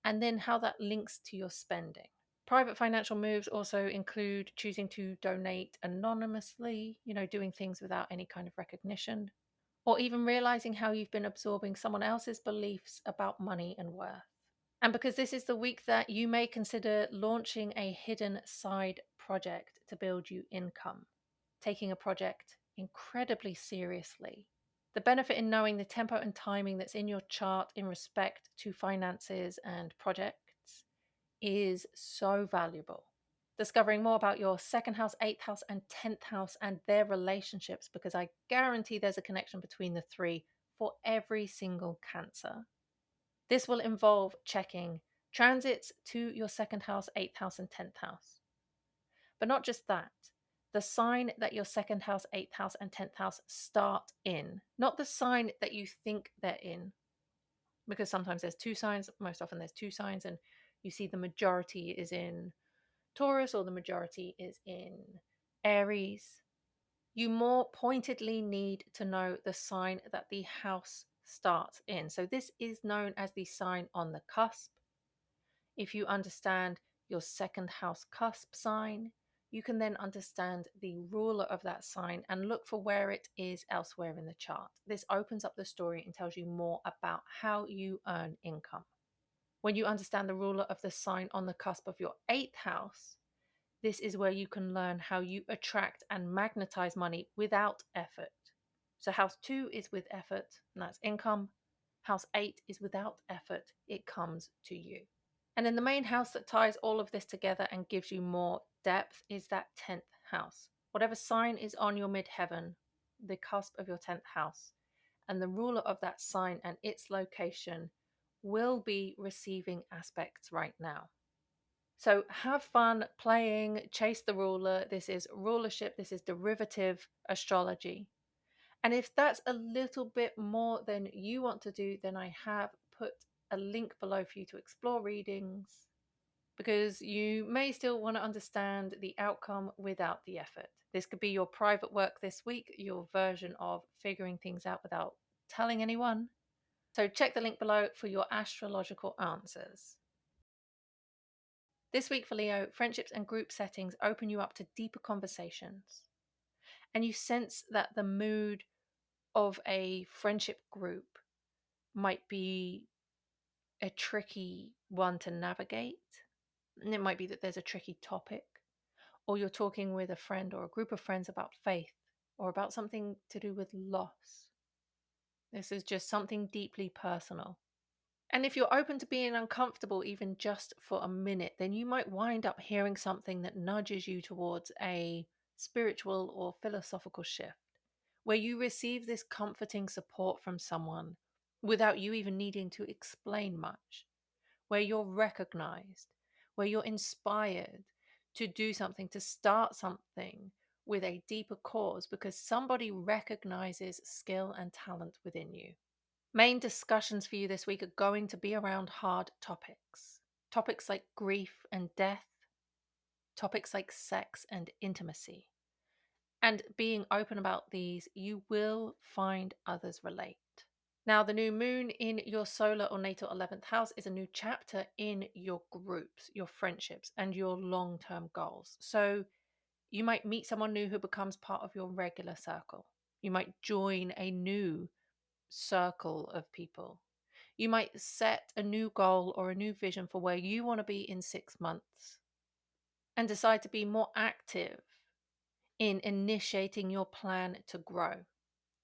and then how that links to your spending. Private financial moves also include choosing to donate anonymously, doing things without any kind of recognition, or even realizing how you've been absorbing someone else's beliefs about money and worth. And because this is the week that you may consider launching a hidden side project to build you income, taking a project incredibly seriously. The benefit in knowing the tempo and timing that's in your chart in respect to finances and projects is so valuable. Discovering more about your second house, eighth house, and 10th house and their relationships, because I guarantee there's a connection between the three for every single Cancer. This will involve checking transits to your second house, eighth house, and 10th house. But not just that. the sign that your second house, eighth house, and 10th house start in, not the sign that you think they're in. Because sometimes there's two signs, most often there's two signs, and you see the majority is in Taurus or the majority is in Aries. You more pointedly need to know the sign that the house starts in. So this is known as the sign on the cusp. If you understand your second house cusp sign, you can then understand the ruler of that sign and look for where it is elsewhere in the chart. This opens up the story and tells you more about how you earn income. When you understand the ruler of the sign on the cusp of your eighth house, this is where you can learn how you attract and magnetize money without effort. So house 2 is with effort, and that's income. House 8 is without effort, it comes to you. And then the main house that ties all of this together and gives you more depth is that 10th house. Whatever sign is on your midheaven, the cusp of your 10th house, and the ruler of that sign and its location will be receiving aspects right now. So have fun playing Chase the Ruler. This is rulership, this is derivative astrology. And if that's a little bit more than you want to do, then I have put a link below for you to explore readings, because you may still want to understand the outcome without the effort. This could be your private work this week, your version of figuring things out without telling anyone. So check the link below for your astrological answers. This week for Leo, friendships and group settings open you up to deeper conversations. And you sense that the mood of a friendship group might be a tricky one to navigate. And it might be that there's a tricky topic, or you're talking with a friend or a group of friends about faith or about something to do with loss. This is just something deeply personal. And if you're open to being uncomfortable, even just for a minute, then you might wind up hearing something that nudges you towards a spiritual or philosophical shift, where you receive this comforting support from someone without you even needing to explain much, where you're recognized, where you're inspired to do something, to start something with a deeper cause because somebody recognizes skill and talent within you. Main discussions for you this week are going to be around hard topics. Topics like grief and death, topics like sex and intimacy. And being open about these, you will find others relate. Now, the new moon in your solar or natal 11th house is a new chapter in your groups, your friendships, and your long term goals. So you might meet someone new who becomes part of your regular circle. You might join a new circle of people. You might set a new goal or a new vision for where you want to be in 6 months and decide to be more active in initiating your plan to grow.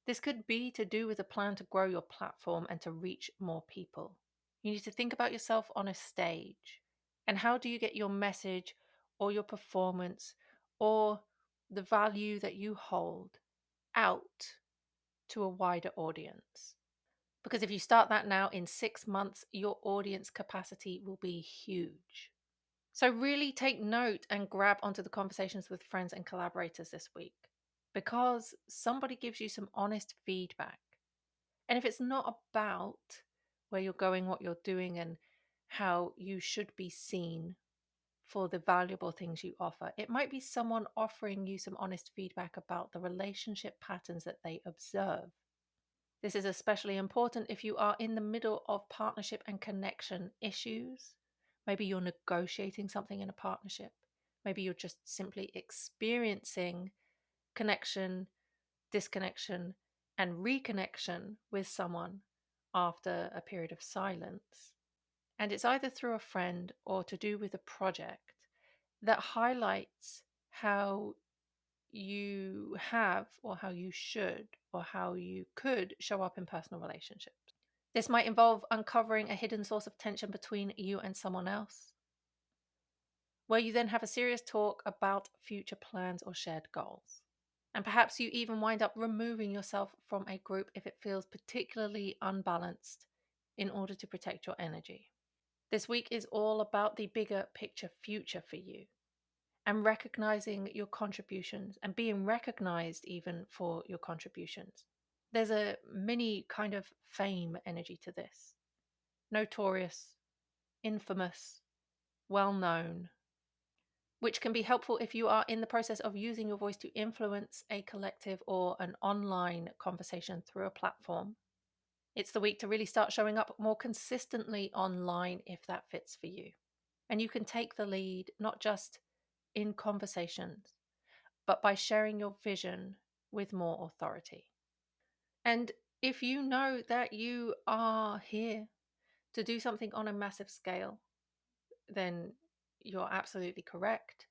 This could be to do with a plan to grow your platform and to reach more people. You need to think about yourself on a stage and how do you get your message or your performance or the value that you hold out to a wider audience. Because if you start that now, in 6 months, your audience capacity will be huge. So really take note and grab onto the conversations with friends and collaborators this week, because somebody gives you some honest feedback. And if it's not about where you're going, what you're doing, and how you should be seen for the valuable things you offer, it might be someone offering you some honest feedback about the relationship patterns that they observe. This is especially important if you are in the middle of partnership and connection issues. Maybe you're negotiating something in a partnership. Maybe you're just simply experiencing connection, disconnection, and reconnection with someone after a period of silence. And it's either through a friend or to do with a project that highlights how you have or how you should or how you could show up in personal relationships. This might involve uncovering a hidden source of tension between you and someone else, where you then have a serious talk about future plans or shared goals. And perhaps you even wind up removing yourself from a group if it feels particularly unbalanced in order to protect your energy. This week is all about the bigger picture future for you. and recognizing your contributions and being recognized even for your contributions. There's a mini kind of fame energy to this. Notorious, infamous, well known, which can be helpful if you are in the process of using your voice to influence a collective or an online conversation through a platform. It's the week to really start showing up more consistently online if that fits for you. And you can take the lead not just in conversations, but by sharing your vision with more authority. And if you know that you are here to do something on a massive scale, then you're absolutely correct.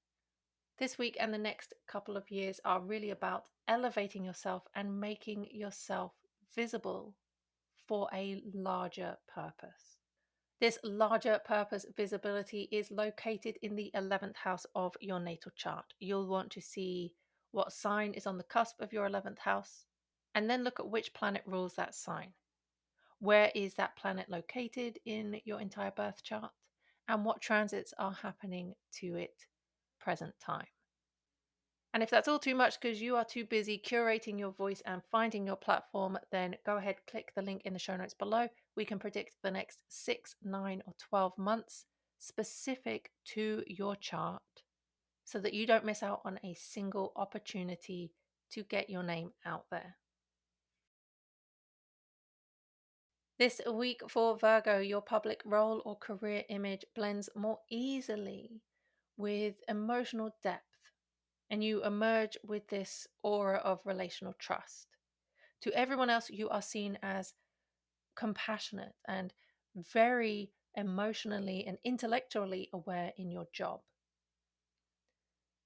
This week and the next couple of years are really about elevating yourself and making yourself visible for a larger purpose. This larger purpose visibility is located in the 11th house of your natal chart. You'll want to see what sign is on the cusp of your 11th house, and then look at which planet rules that sign. Where is that planet located in your entire birth chart, and what transits are happening to it present time. And if that's all too much because you are too busy curating your voice and finding your platform, then go ahead, click the link in the show notes below. We can predict the next 6, 9, or 12 months specific to your chart so that you don't miss out on a single opportunity to get your name out there. This week for Virgo, your public role or career image blends more easily with emotional depth, and you emerge with this aura of relational trust. To everyone else, you are seen as compassionate and very emotionally and intellectually aware in your job.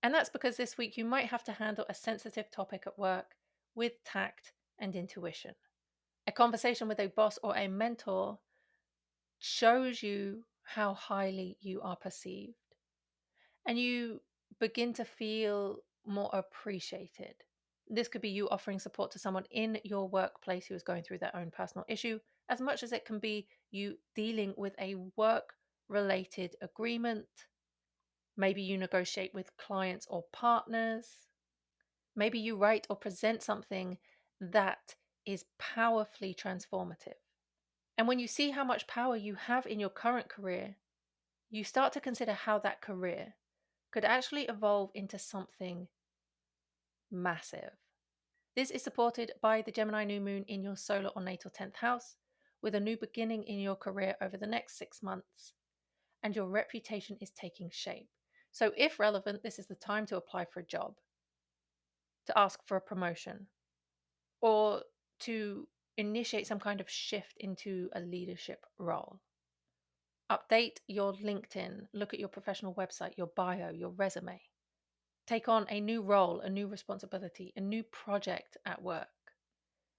And that's because this week you might have to handle a sensitive topic at work with tact and intuition. A conversation with a boss or a mentor shows you how highly you are perceived, and you begin to feel more appreciated. This could be you offering support to someone in your workplace who is going through their own personal issue, as much as it can be you dealing with a work related agreement. Maybe you negotiate with clients or partners. Maybe you write or present something that is powerfully transformative. And when you see how much power you have in your current career, you start to consider how that career could actually evolve into something massive. This is supported by the Gemini new moon in your solar or natal 10th house, with a new beginning in your career over the next 6 months, and your reputation is taking shape. So, if relevant, this is the time to apply for a job, to ask for a promotion, or to initiate some kind of shift into a leadership role. Update your LinkedIn, look at your professional website, your bio, your resume. Take on a new role, a new responsibility, a new project at work.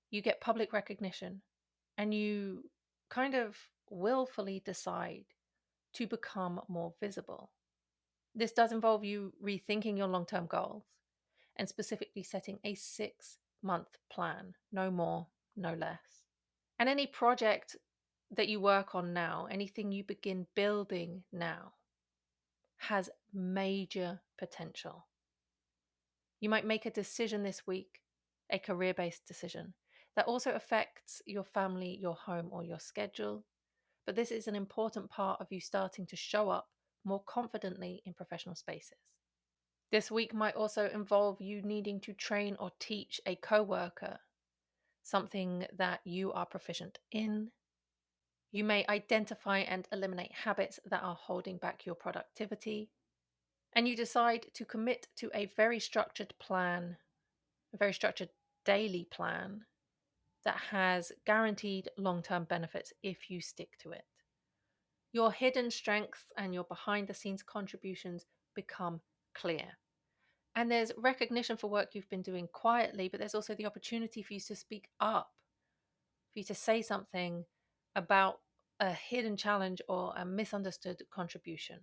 You get public recognition, and you kind of willfully decide to become more visible. This does involve you rethinking your long term goals and specifically setting a 6-month plan, no more, no less. And any project that you work on now, anything you begin building now, has major potential. You might make a decision this week, a career based decision, that also affects your family, your home, or your schedule. But this is an important part of you starting to show up more confidently in professional spaces. This week might also involve you needing to train or teach a coworker something that you are proficient in. You may identify and eliminate habits that are holding back your productivity. And you decide to commit to a very structured plan, a very structured daily plan that has guaranteed long-term benefits if you stick to it. Your hidden strengths and your behind-the-scenes contributions become clear. And there's recognition for work you've been doing quietly, but there's also the opportunity for you to speak up, for you to say something about a hidden challenge or a misunderstood contribution.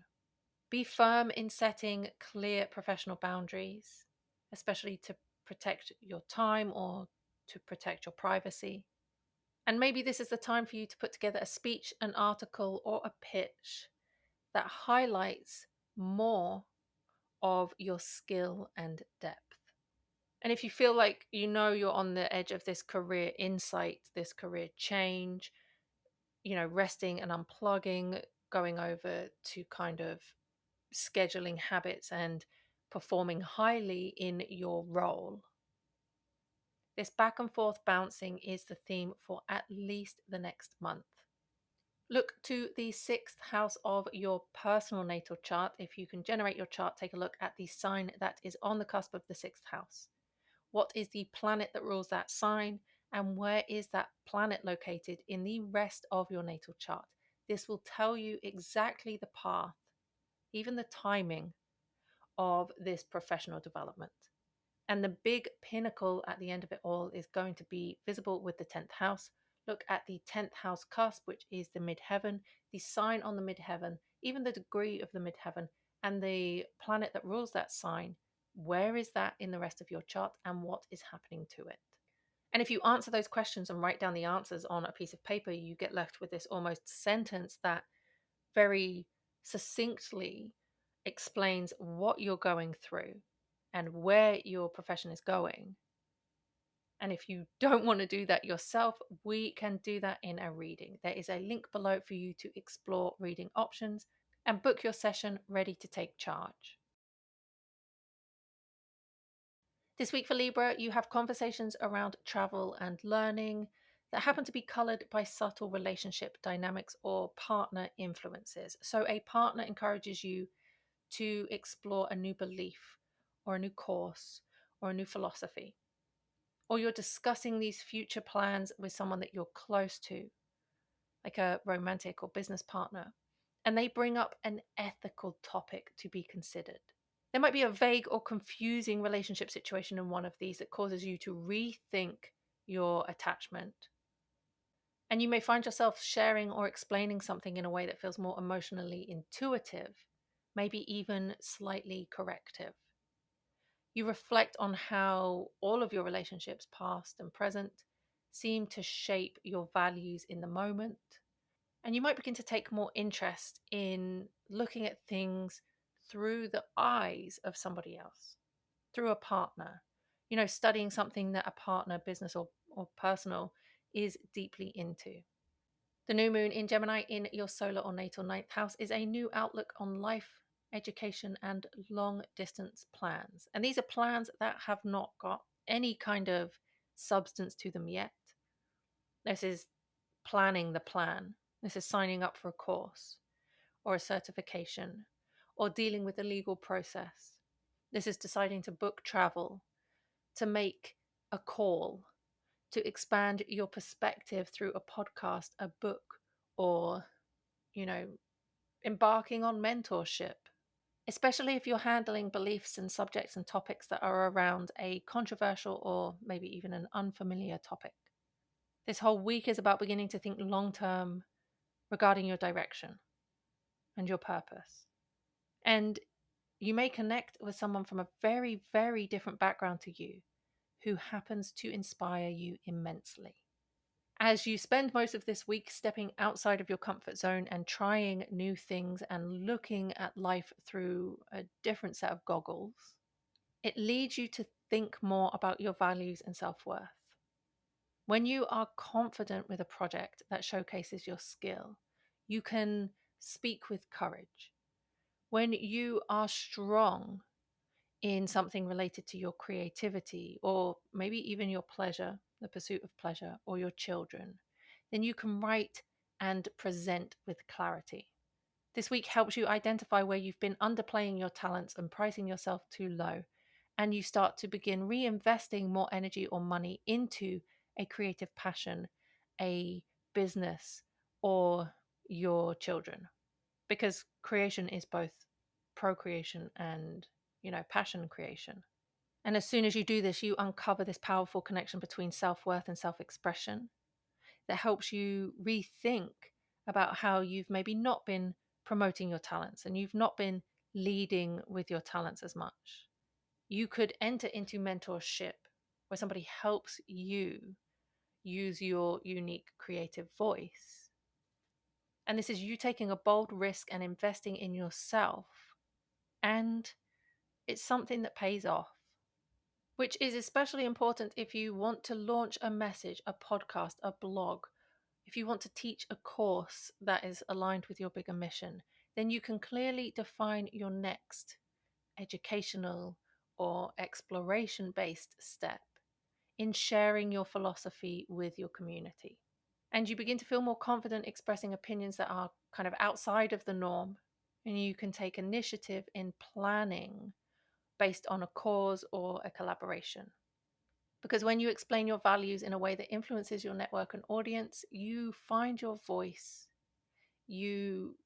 Be firm in setting clear professional boundaries, especially to protect your time or to protect your privacy. And maybe this is the time for you to put together a speech, an article, or a pitch that highlights more of your skill and depth. And if you feel like you're on the edge of this career insight, this career change, resting and unplugging, going over to kind of scheduling habits and performing highly in your role, this back and forth bouncing is the theme for at least the next month. Look to the sixth house of your personal natal chart. If you can generate your chart, take a look at the sign that is on the cusp of the sixth house. What is the planet that rules that sign? And where is that planet located in the rest of your natal chart? This will tell you exactly the path, even the timing of this professional development. And the big pinnacle at the end of it all is going to be visible with the 10th house. Look at the 10th house cusp, which is the midheaven, the sign on the midheaven, even the degree of the midheaven, and the planet that rules that sign. Where is that in the rest of your chart, and what is happening to it? And if you answer those questions and write down the answers on a piece of paper, you get left with this almost sentence that very succinctly explains what you're going through and where your profession is going. And if you don't want to do that yourself, we can do that in a reading. There is a link below for you to explore reading options and book your session ready to take charge. This week for Libra, you have conversations around travel and learning that happen to be colored by subtle relationship dynamics or partner influences. So a partner encourages you to explore a new belief or a new course or a new philosophy. Or you're discussing these future plans with someone that you're close to, like a romantic or business partner, and they bring up an ethical topic to be considered. There might be a vague or confusing relationship situation in one of these that causes you to rethink your attachment. And you may find yourself sharing or explaining something in a way that feels more emotionally intuitive, maybe even slightly corrective. You reflect on how all of your relationships, past and present, seem to shape your values in the moment. And you might begin to take more interest in looking at things through the eyes of somebody else, through a partner, studying something that a partner, business or personal, is deeply into. The new moon in Gemini in your solar or natal ninth house is a new outlook on life, education, and long distance plans. And these are plans that have not got any kind of substance to them yet. This is planning the plan. This is signing up for a course or a certification or dealing with the legal process. This is deciding to book travel, to make a call, to expand your perspective through a podcast, a book, or, you know, embarking on mentorship, especially if you're handling beliefs and subjects and topics that are around a controversial or maybe even an unfamiliar topic. This whole week is about beginning to think long term regarding your direction and your purpose. And you may connect with someone from a very, very different background to you who happens to inspire you immensely. As you spend most of this week stepping outside of your comfort zone and trying new things and looking at life through a different set of goggles, it leads you to think more about your values and self-worth. When you are confident with a project that showcases your skill, you can speak with courage. When you are strong in something related to your creativity or maybe even your pleasure, the pursuit of pleasure, or your children, then you can write and present with clarity. This week helps you identify where you've been underplaying your talents and pricing yourself too low, and you start to begin reinvesting more energy or money into a creative passion, a business, or your children. Because creation is both procreation and, passion creation. And as soon as you do this, you uncover this powerful connection between self-worth and self-expression that helps you rethink about how you've maybe not been promoting your talents and you've not been leading with your talents as much. You could enter into mentorship where somebody helps you use your unique creative voice. And this is you taking a bold risk and investing in yourself and It's something that pays off, which is especially important if you want to launch a message, a podcast, a blog. If you want to teach a course that is aligned with your bigger mission, then you can clearly define your next educational or exploration based step in sharing your philosophy with your community. And you begin to feel more confident expressing opinions that are kind of outside of the norm. And you can take initiative in planning based on a cause or a collaboration. Because when you explain your values in a way that influences your network and audience, you find your voice, you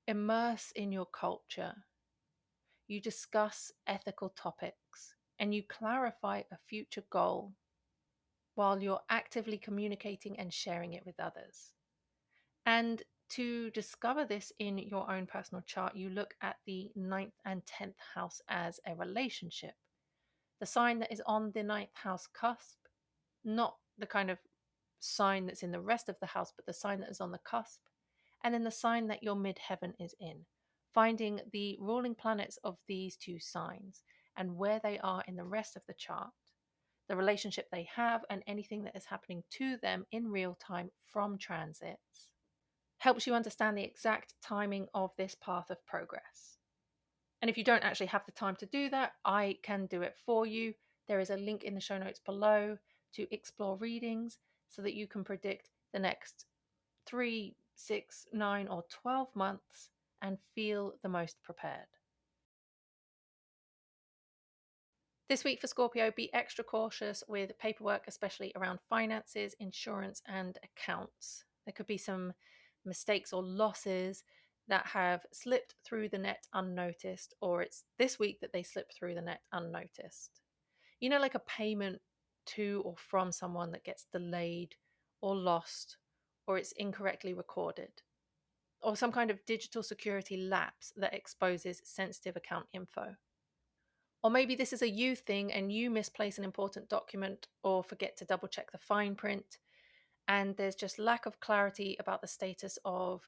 immerse in your culture, you discuss ethical topics, and you clarify a future goal while you're actively communicating and sharing it with others. And to discover this in your own personal chart, you look at the ninth and 10th house as a relationship. The sign that is on the ninth house cusp, not the kind of sign that's in the rest of the house, but the sign that is on the cusp, and then the sign that your midheaven is in. Finding the ruling planets of these two signs and where they are in the rest of the chart, the relationship they have, and anything that is happening to them in real time from transits, helps you understand the exact timing of this path of progress. And if you don't actually have the time to do that, I can do it for you. There is a link in the show notes below to explore readings so that you can predict the next 3, 6, 9, or 12 months and feel the most prepared. This week for Scorpio, be extra cautious with paperwork, especially around finances, insurance, and accounts. There could be some mistakes or losses that have slipped through the net unnoticed, or it's this week that they slip through the net unnoticed. You know, like a payment to or from someone that gets delayed or lost, or it's incorrectly recorded, or some kind of digital security lapse that exposes sensitive account info. Or maybe this is a you thing and you misplace an important document or forget to double check the fine print, and there's just lack of clarity about the status of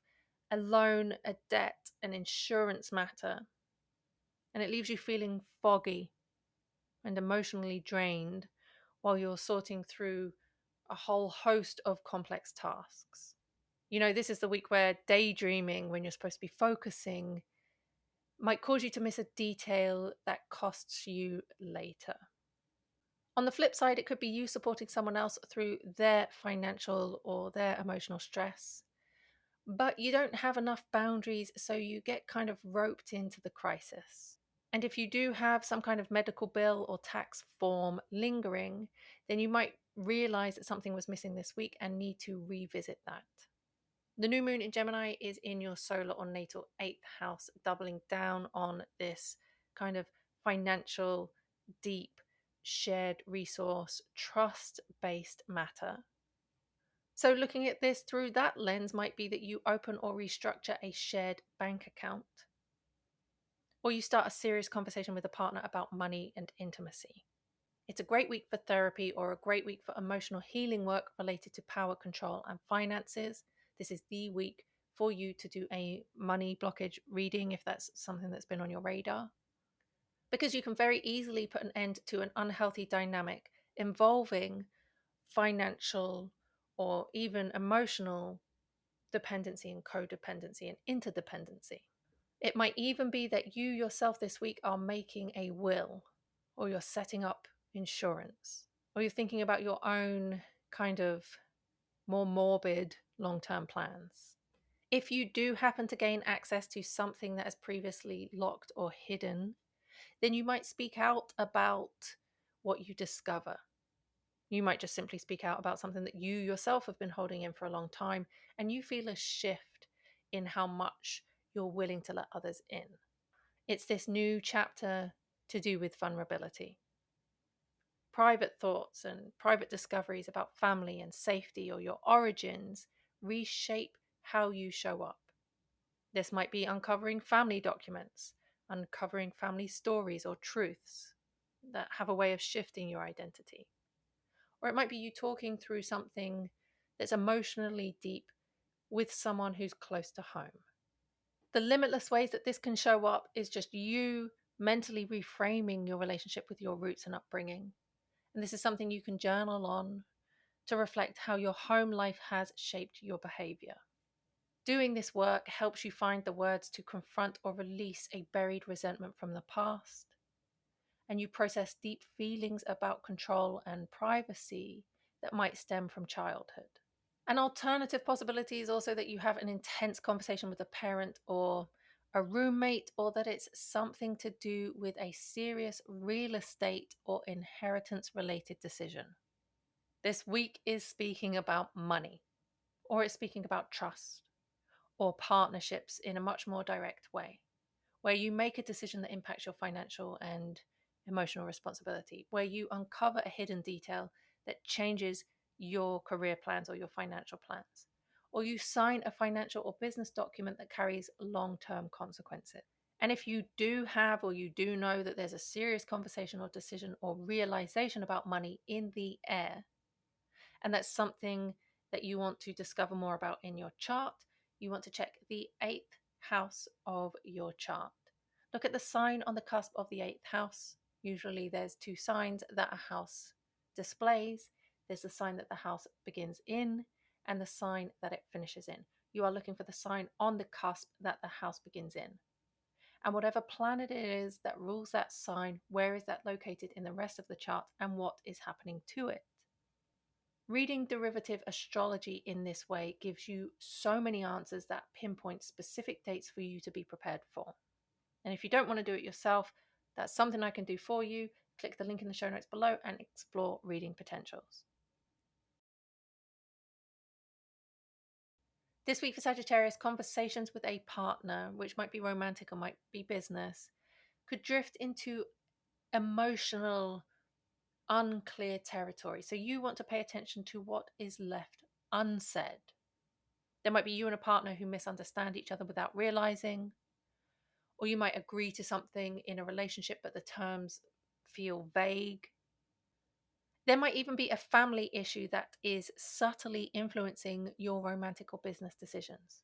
a loan, a debt, an insurance matter, and it leaves you feeling foggy and emotionally drained while you're sorting through a whole host of complex tasks. You know, this is the week where daydreaming, when you're supposed to be focusing, might cause you to miss a detail that costs you later. On the flip side, it could be you supporting someone else through their financial or their emotional stress, but you don't have enough boundaries, so you get kind of roped into the crisis. And if you do have some kind of medical bill or tax form lingering, then you might realize that something was missing this week and need to revisit that. The new moon in Gemini is in your solar or natal 8th house, doubling down on this kind of financial, deep, shared resource, trust based matter. So, looking at this through that lens might be that you open or restructure a shared bank account, or you start a serious conversation with a partner about money and intimacy. It's a great week for therapy or a great week for emotional healing work related to power, control, and finances. This is the week for you to do a money blockage reading if that's something that's been on your radar, because you can very easily put an end to an unhealthy dynamic involving financial or even emotional dependency and codependency and interdependency. It might even be that you yourself this week are making a will, or you're setting up insurance, or you're thinking about your own kind of more morbid long-term plans. If you do happen to gain access to something that is previously locked or hidden, then you might speak out about what you discover. You might just simply speak out about something that you yourself have been holding in for a long time, and you feel a shift in how much you're willing to let others in. It's this new chapter to do with vulnerability. Private thoughts and private discoveries about family and safety or your origins reshape how you show up. This might be uncovering family documents, uncovering family stories or truths that have a way of shifting your identity. Or it might be you talking through something that's emotionally deep with someone who's close to home. The limitless ways that this can show up is just you mentally reframing your relationship with your roots and upbringing. And this is something you can journal on to reflect how your home life has shaped your behavior. Doing this work helps you find the words to confront or release a buried resentment from the past, and you process deep feelings about control and privacy that might stem from childhood. An alternative possibility is also that you have an intense conversation with a parent or a roommate, or that it's something to do with a serious real estate or inheritance related decision. This week is speaking about money, or it's speaking about trust or partnerships in a much more direct way, where you make a decision that impacts your financial and emotional responsibility, where you uncover a hidden detail that changes your career plans or your financial plans, or you sign a financial or business document that carries long-term consequences. And if you do have, or you do know that there's a serious conversation or decision or realization about money in the air, and that's something that you want to discover more about in your chart, you want to check the eighth house of your chart. Look at the sign on the cusp of the eighth house. Usually there's two signs that a house displays. There's the sign that the house begins in and the sign that it finishes in. You are looking for the sign on the cusp that the house begins in. And whatever planet it is that rules that sign, where is that located in the rest of the chart and what is happening to it? Reading derivative astrology in this way gives you so many answers that pinpoint specific dates for you to be prepared for. And if you don't want to do it yourself, that's something I can do for you. Click the link in the show notes below and explore reading potentials. This week for Sagittarius, conversations with a partner, which might be romantic or might be business, could drift into emotional, unclear territory. So you want to pay attention to what is left unsaid. There might be you and a partner who misunderstand each other without realizing, or you might agree to something in a relationship, but the terms feel vague. There might even be a family issue that is subtly influencing your romantic or business decisions.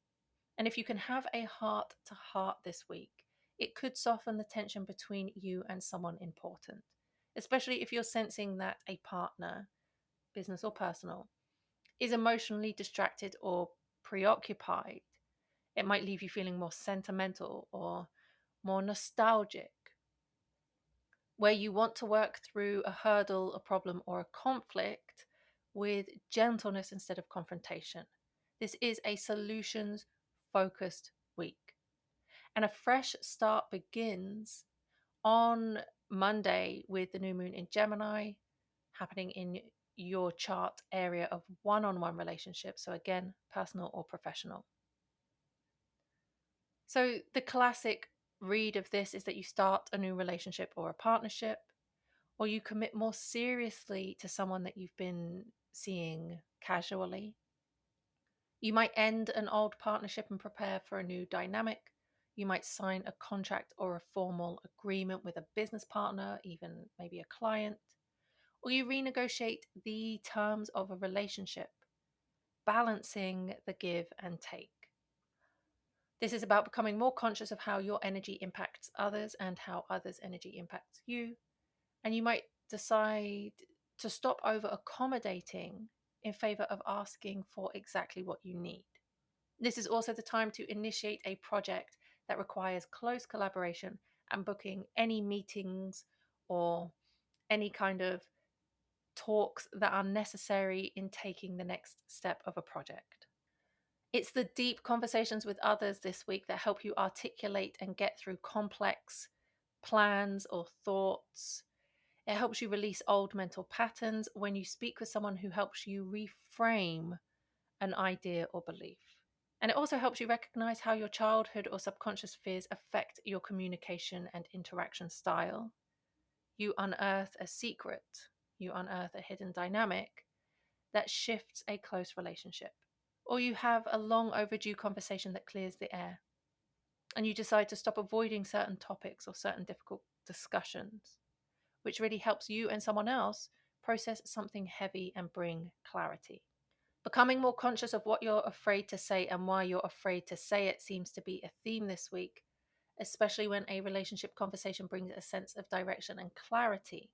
And if you can have a heart to heart this week, it could soften the tension between you and someone important, especially if you're sensing that a partner, business or personal, is emotionally distracted or preoccupied. It might leave you feeling more sentimental or more nostalgic, where you want to work through a hurdle, a problem, or a conflict with gentleness instead of confrontation. This is a solutions focused week. And a fresh start begins on Monday with the new moon in Gemini happening in your chart area of one on one relationships. So, again, personal or professional. So, the classic read of this is that you start a new relationship or a partnership, or you commit more seriously to someone that you've been seeing casually. You might end an old partnership and prepare for a new dynamic. You might sign a contract or a formal agreement with a business partner, even maybe a client, or you renegotiate the terms of a relationship, balancing the give and take. This is about becoming more conscious of how your energy impacts others and how others' energy impacts you. And you might decide to stop over accommodating in favor of asking for exactly what you need. This is also the time to initiate a project that requires close collaboration and booking any meetings or any kind of talks that are necessary in taking the next step of a project. It's the deep conversations with others this week that help you articulate and get through complex plans or thoughts. It helps you release old mental patterns when you speak with someone who helps you reframe an idea or belief. And it also helps you recognize how your childhood or subconscious fears affect your communication and interaction style. You unearth a secret, you unearth a hidden dynamic that shifts a close relationship. Or you have a long overdue conversation that clears the air, and you decide to stop avoiding certain topics or certain difficult discussions, which really helps you and someone else process something heavy and bring clarity. Becoming more conscious of what you're afraid to say and why you're afraid to say it seems to be a theme this week, especially when a relationship conversation brings a sense of direction and clarity.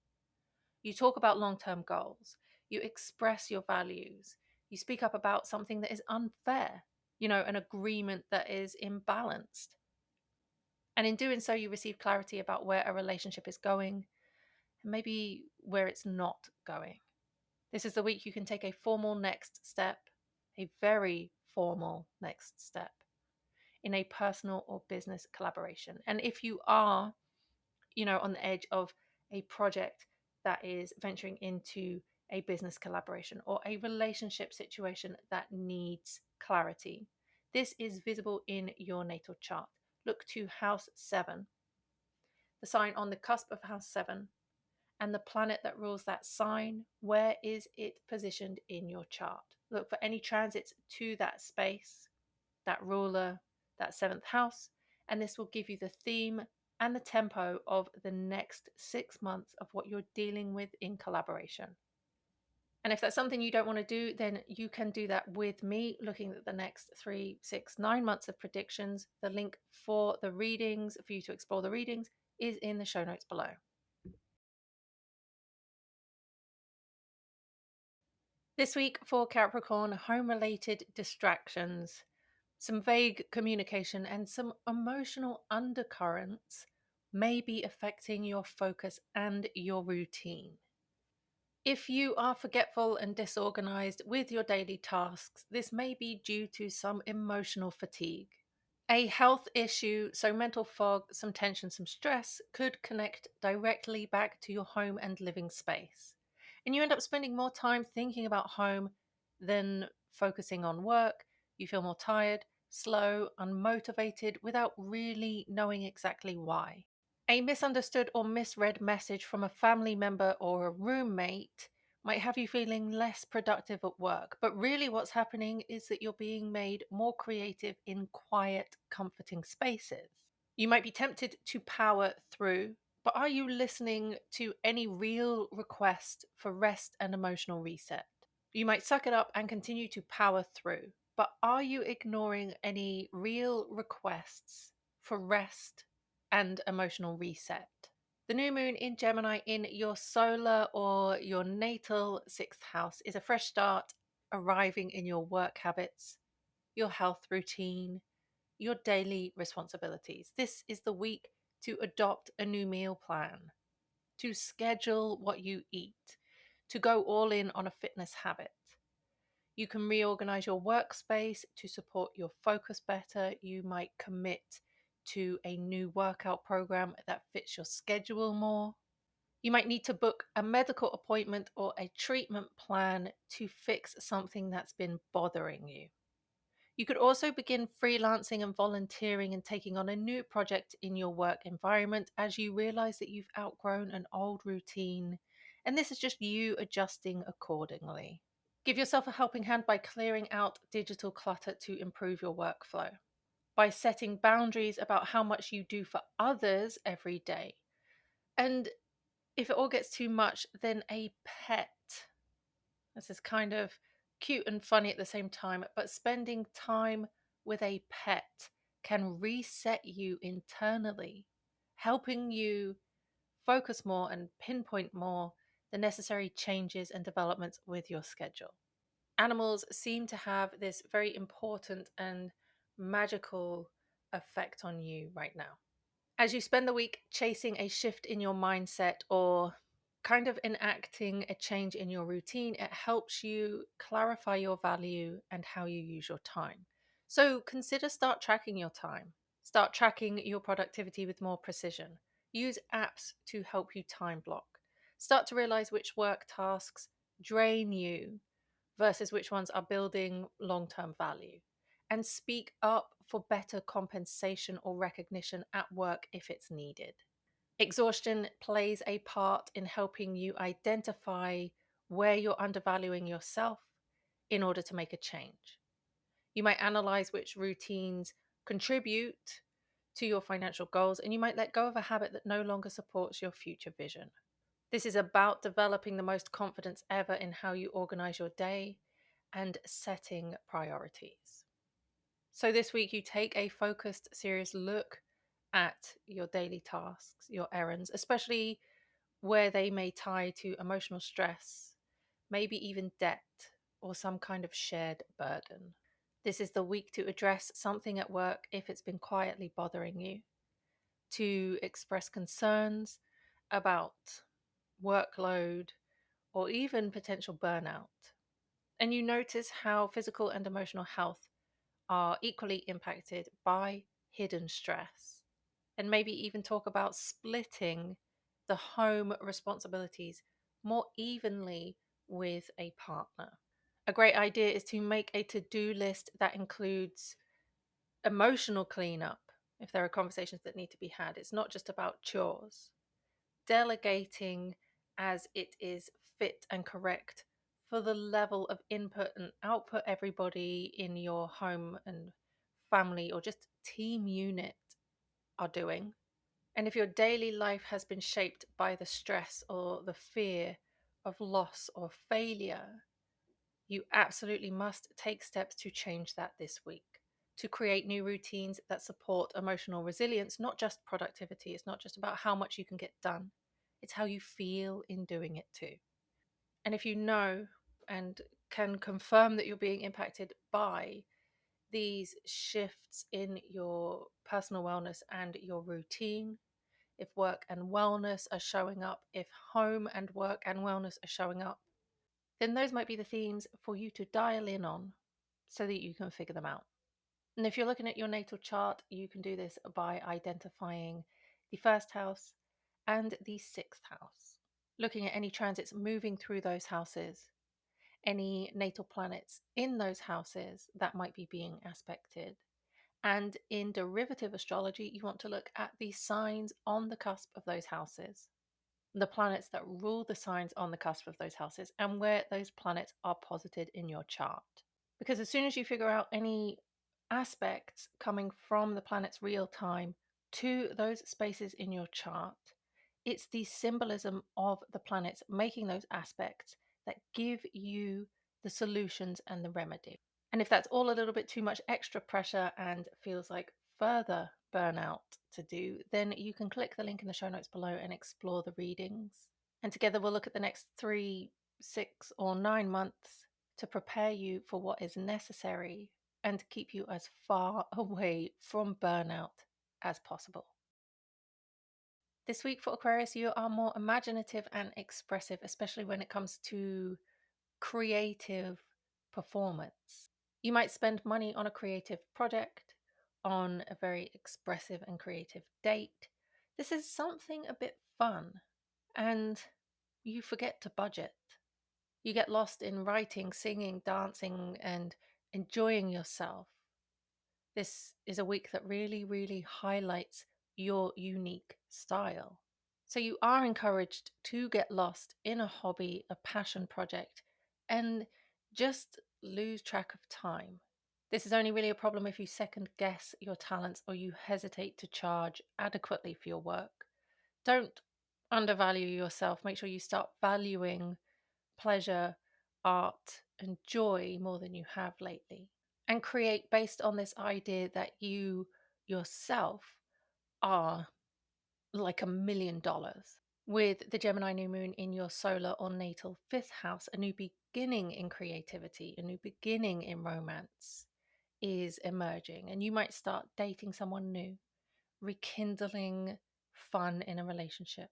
You talk about long term goals, you express your values, you speak up about something that is unfair, an agreement that is imbalanced. And in doing so, you receive clarity about where a relationship is going and maybe where it's not going. This is the week you can take a formal next step, a very formal next step in a personal or business collaboration. And if you are, on the edge of a project that is venturing into a business collaboration or a relationship situation that needs clarity, this is visible in your natal chart. Look to house 7, the sign on the cusp of house 7, and the planet that rules that sign. Where is it positioned in your chart? Look for any transits to that space, that ruler, that 7th house, and this will give you the theme and the tempo of the next 6 months of what you're dealing with in collaboration. And if that's something you don't want to do, then you can do that with me, looking at the next 3, 6, 9 months of predictions. The link for the readings, for you to explore the readings, is in the show notes below. This week for Capricorn, home-related distractions, some vague communication, and some emotional undercurrents may be affecting your focus and your routine. If you are forgetful and disorganized with your daily tasks, this may be due to some emotional fatigue. A health issue, so mental fog, some tension, some stress, could connect directly back to your home and living space. And you end up spending more time thinking about home than focusing on work. You feel more tired, slow, unmotivated without really knowing exactly why. A misunderstood or misread message from a family member or a roommate might have you feeling less productive at work, but really what's happening is that you're being made more creative in quiet, comforting spaces. You might be tempted to power through, but are you listening to any real request for rest and emotional reset? You might suck it up and continue to power through, but are you ignoring any real requests for rest and emotional reset? The new moon in Gemini in your solar or your natal 6th house is a fresh start arriving in your work habits, your health routine, your daily responsibilities. This is the week to adopt a new meal plan, to schedule what you eat, to go all in on a fitness habit. You can reorganize your workspace to support your focus better. You might commit to a new workout program that fits your schedule more. You might need to book a medical appointment or a treatment plan to fix something that's been bothering you. You could also begin freelancing and volunteering and taking on a new project in your work environment as you realize that you've outgrown an old routine, and this is just you adjusting accordingly. Give yourself a helping hand by clearing out digital clutter to improve your workflow, by setting boundaries about how much you do for others every day. And if it all gets too much, then a pet. This is kind of cute and funny at the same time, but spending time with a pet can reset you internally, helping you focus more and pinpoint more the necessary changes and developments with your schedule. Animals seem to have this very important and magical effect on you right now. As you spend the week chasing a shift in your mindset or kind of enacting a change in your routine, it helps you clarify your value and how you use your time. So consider start tracking your time. Start tracking your productivity with more precision. Use apps to help you time block. Start to realize which work tasks drain you versus which ones are building long term value. And speak up for better compensation or recognition at work if it's needed. Exhaustion plays a part in helping you identify where you're undervaluing yourself in order to make a change. You might analyze which routines contribute to your financial goals, and you might let go of a habit that no longer supports your future vision. This is about developing the most confidence ever in how you organize your day and setting priorities. So this week, you take a focused, serious look at your daily tasks, your errands, especially where they may tie to emotional stress, maybe even debt or some kind of shared burden. This is the week to address something at work if it's been quietly bothering you, to express concerns about workload or even potential burnout. And you notice how physical and emotional health are equally impacted by hidden stress. And maybe even talk about splitting the home responsibilities more evenly with a partner. A great idea is to make a to do list that includes emotional cleanup if there are conversations that need to be had. It's not just about chores. Delegating as it is fit and correct for the level of input and output everybody in your home and family or just team unit are doing. And if your daily life has been shaped by the stress or the fear of loss or failure, you absolutely must take steps to change that this week. To create new routines that support emotional resilience, not just productivity. It's not just about how much you can get done, it's how you feel in doing it too. And if you know and can confirm that you're being impacted by these shifts in your personal wellness and your routine, if work and wellness are showing up, if home and work and wellness are showing up, then those might be the themes for you to dial in on so that you can figure them out. And if you're looking at your natal chart, you can do this by identifying the first house and the sixth house, looking at any transits moving through those houses, any natal planets in those houses that might be being aspected. And in derivative astrology, you want to look at the signs on the cusp of those houses, the planets that rule the signs on the cusp of those houses, and where those planets are posited in your chart. Because as soon as you figure out any aspects coming from the planet's real time to those spaces in your chart, it's the symbolism of the planets making those aspects that give you the solutions and the remedy. And if that's all a little bit too much extra pressure and feels like further burnout to do, then you can click the link in the show notes below and explore the readings. And together we'll look at the next 3, 6, or 9 months to prepare you for what is necessary and to keep you as far away from burnout as possible. This week for Aquarius, you are more imaginative and expressive, especially when it comes to creative performance. You might spend money on a creative project, on a very expressive and creative date. This is something a bit fun, and you forget to budget. You get lost in writing, singing, dancing, and enjoying yourself. This is a week that really, really highlights your unique style. So you are encouraged to get lost in a hobby, a passion project, and just lose track of time. This is only really a problem if you second guess your talents or you hesitate to charge adequately for your work. Don't undervalue yourself. Make sure you start valuing pleasure, art, and joy more than you have lately. And create based on this idea that you yourself are like $1 million. With the Gemini new moon in your solar or natal fifth house, a new beginning in creativity, a new beginning in romance is emerging. And you might start dating someone new, rekindling fun in a relationship.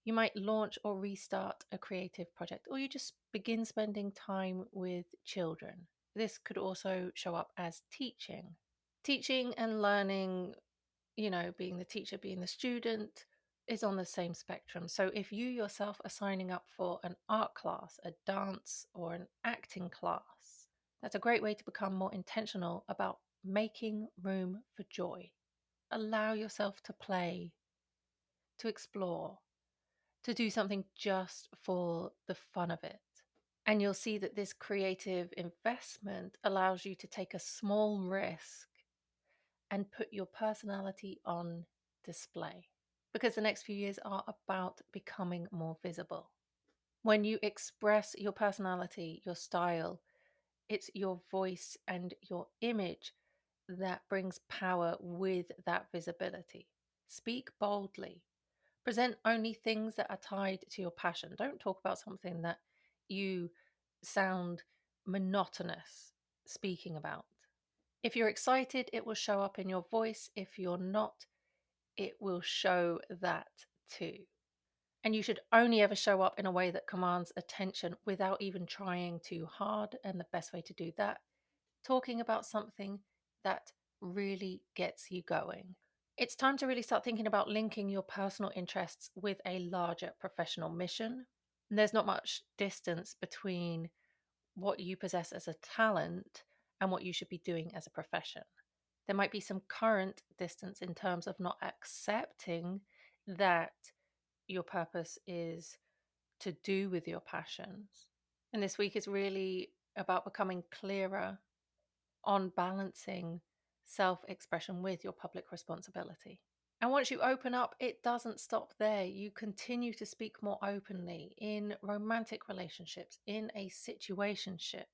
You might launch or restart a creative project, or you just begin spending time with children. This could also show up as teaching. Teaching and learning, being the teacher, being the student, is on the same spectrum. So if you yourself are signing up for an art class, a dance, or an acting class, that's a great way to become more intentional about making room for joy. Allow yourself to play, to explore, to do something just for the fun of it. And you'll see that this creative investment allows you to take a small risk and put your personality on display, because the next few years are about becoming more visible. When you express your personality, your style, it's your voice and your image that brings power with that visibility. Speak boldly. Present only things that are tied to your passion. Don't talk about something that you sound monotonous speaking about. If you're excited, it will show up in your voice. If you're not, it will show that too. And you should only ever show up in a way that commands attention without even trying too hard. And the best way to do that, talking about something that really gets you going. It's time to really start thinking about linking your personal interests with a larger professional mission. And there's not much distance between what you possess as a talent and what you should be doing as a profession. There might be some current distance in terms of not accepting that your purpose is to do with your passions. And this week is really about becoming clearer on balancing self expression with your public responsibility. And once you open up, it doesn't stop there. You continue to speak more openly in romantic relationships, in a situationship.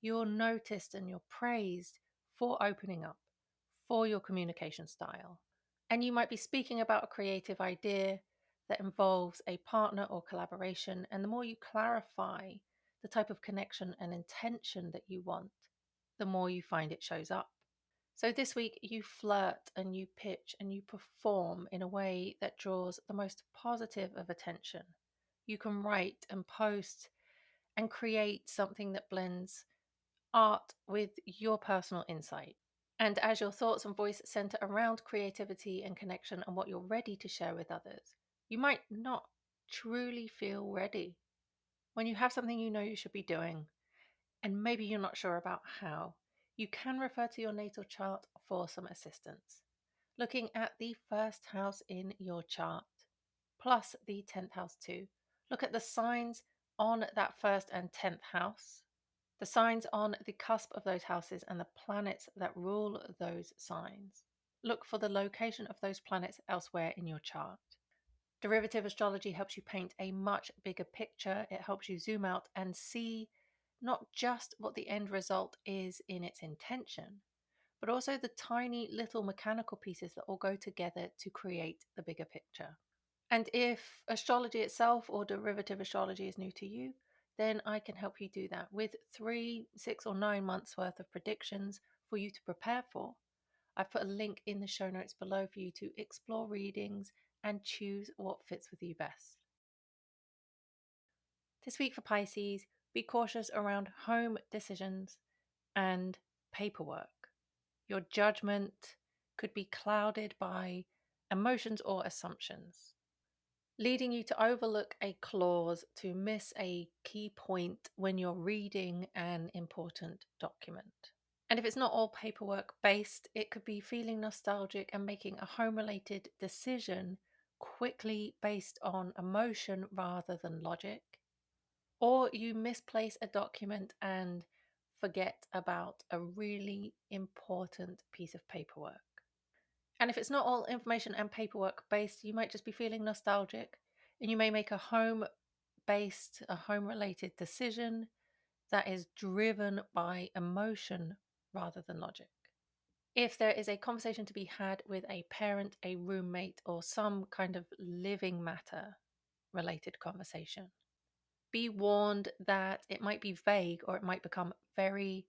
You're noticed and you're praised for opening up, for your communication style. And you might be speaking about a creative idea that involves a partner or collaboration. And the more you clarify the type of connection and intention that you want, the more you find it shows up. So this week, you flirt and you pitch and you perform in a way that draws the most positive of attention. You can write and post and create something that blends art with your personal insight. And as your thoughts and voice center around creativity and connection and what you're ready to share with others, you might not truly feel ready. When you have something you know you should be doing, and maybe you're not sure about how, you can refer to your natal chart for some assistance. Looking at the first house in your chart, plus the 10th house too. Look at the signs on that first and 10th house, the signs on the cusp of those houses, and the planets that rule those signs. Look for the location of those planets elsewhere in your chart. Derivative astrology helps you paint a much bigger picture. It helps you zoom out and see not just what the end result is in its intention, but also the tiny little mechanical pieces that all go together to create the bigger picture. And if astrology itself or derivative astrology is new to you, then I can help you do that with 3, 6, or 9 months worth of predictions for you to prepare for. I've put a link in the show notes below for you to explore readings and choose what fits with you best. This week for Pisces, be cautious around home decisions and paperwork. Your judgment could be clouded by emotions or assumptions, leading you to overlook a clause, to miss a key point when you're reading an important document. And if it's not all paperwork based, it could be feeling nostalgic and making a home related decision quickly based on emotion rather than logic. Or you misplace a document and forget about a really important piece of paperwork. And if it's not all information and paperwork based, you might just be feeling nostalgic and you may make a home based, a home related decision that is driven by emotion rather than logic. If there is a conversation to be had with a parent, a roommate, or some kind of living matter related conversation, be warned that it might be vague or it might become very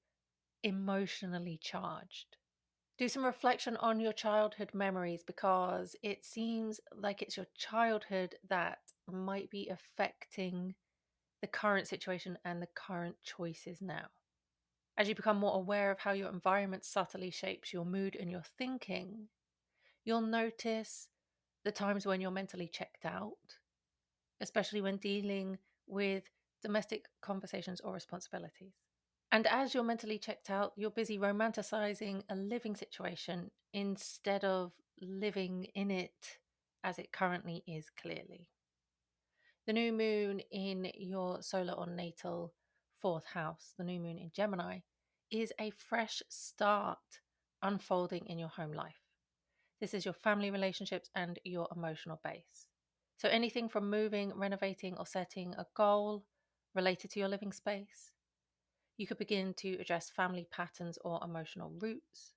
emotionally charged. Do some reflection on your childhood memories because it seems like it's your childhood that might be affecting the current situation and the current choices now. As you become more aware of how your environment subtly shapes your mood and your thinking, you'll notice the times when you're mentally checked out, especially when dealing with domestic conversations or responsibilities. And as you're mentally checked out, you're busy romanticizing a living situation instead of living in it as it currently is clearly. The new moon in your solar or natal fourth house, the new moon in Gemini, is a fresh start unfolding in your home life. This is your family relationships and your emotional base. So anything from moving, renovating, or setting a goal related to your living space. You could begin to address family patterns or emotional roots.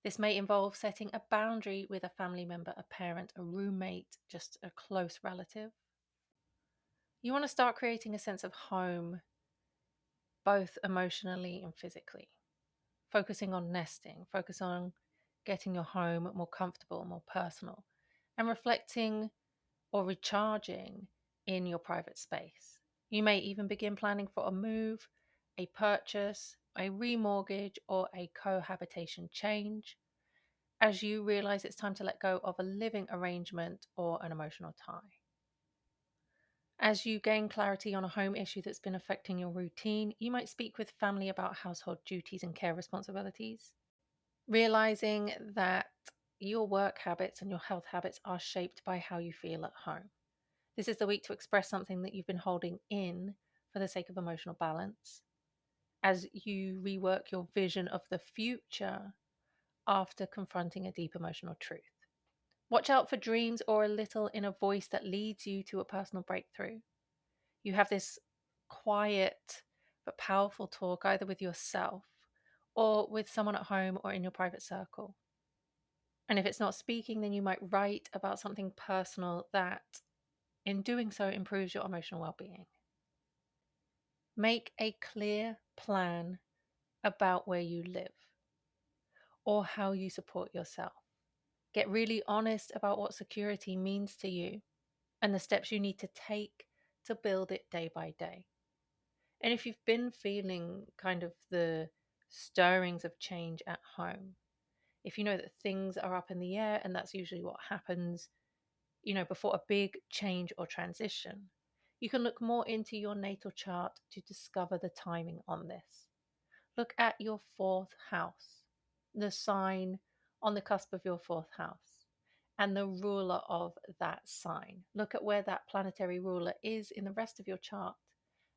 This may involve setting a boundary with a family member, a parent, a roommate, just a close relative. You want to start creating a sense of home, both emotionally and physically. Focusing on nesting, focus on getting your home more comfortable, more personal, and reflecting or recharging in your private space. You may even begin planning for a move, a purchase, a remortgage, or a cohabitation change as you realize it's time to let go of a living arrangement or an emotional tie. As you gain clarity on a home issue that's been affecting your routine, you might speak with family about household duties and care responsibilities, realizing that your work habits and your health habits are shaped by how you feel at home. This is the week to express something that you've been holding in for the sake of emotional balance as you rework your vision of the future after confronting a deep emotional truth. Watch out for dreams or a little inner voice that leads you to a personal breakthrough. You have this quiet but powerful talk either with yourself or with someone at home or in your private circle. And if it's not speaking, then you might write about something personal that, in doing so, improves your emotional well being. Make a clear plan about where you live or how you support yourself. Get really honest about what security means to you and the steps you need to take to build it day by day. And if you've been feeling kind of the stirrings of change at home, if you know that things are up in the air, and that's usually what happens, before a big change or transition, you can look more into your natal chart to discover the timing on this. Look at your fourth house, the sign on the cusp of your fourth house, and the ruler of that sign. Look at where that planetary ruler is in the rest of your chart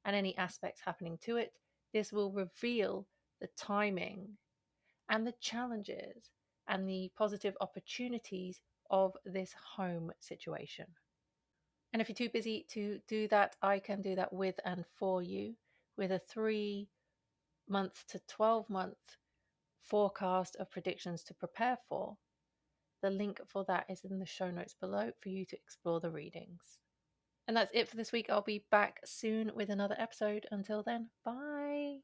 and any aspects happening to it. This will reveal the timing and the challenges and the positive opportunities of this home situation. And if you're too busy to do that, I can do that with and for you with a 3 month to 12-month forecast of predictions to prepare for. The link for that is in the show notes below for you to explore the readings. And that's it for this week. I'll be back soon with another episode. Until then, bye.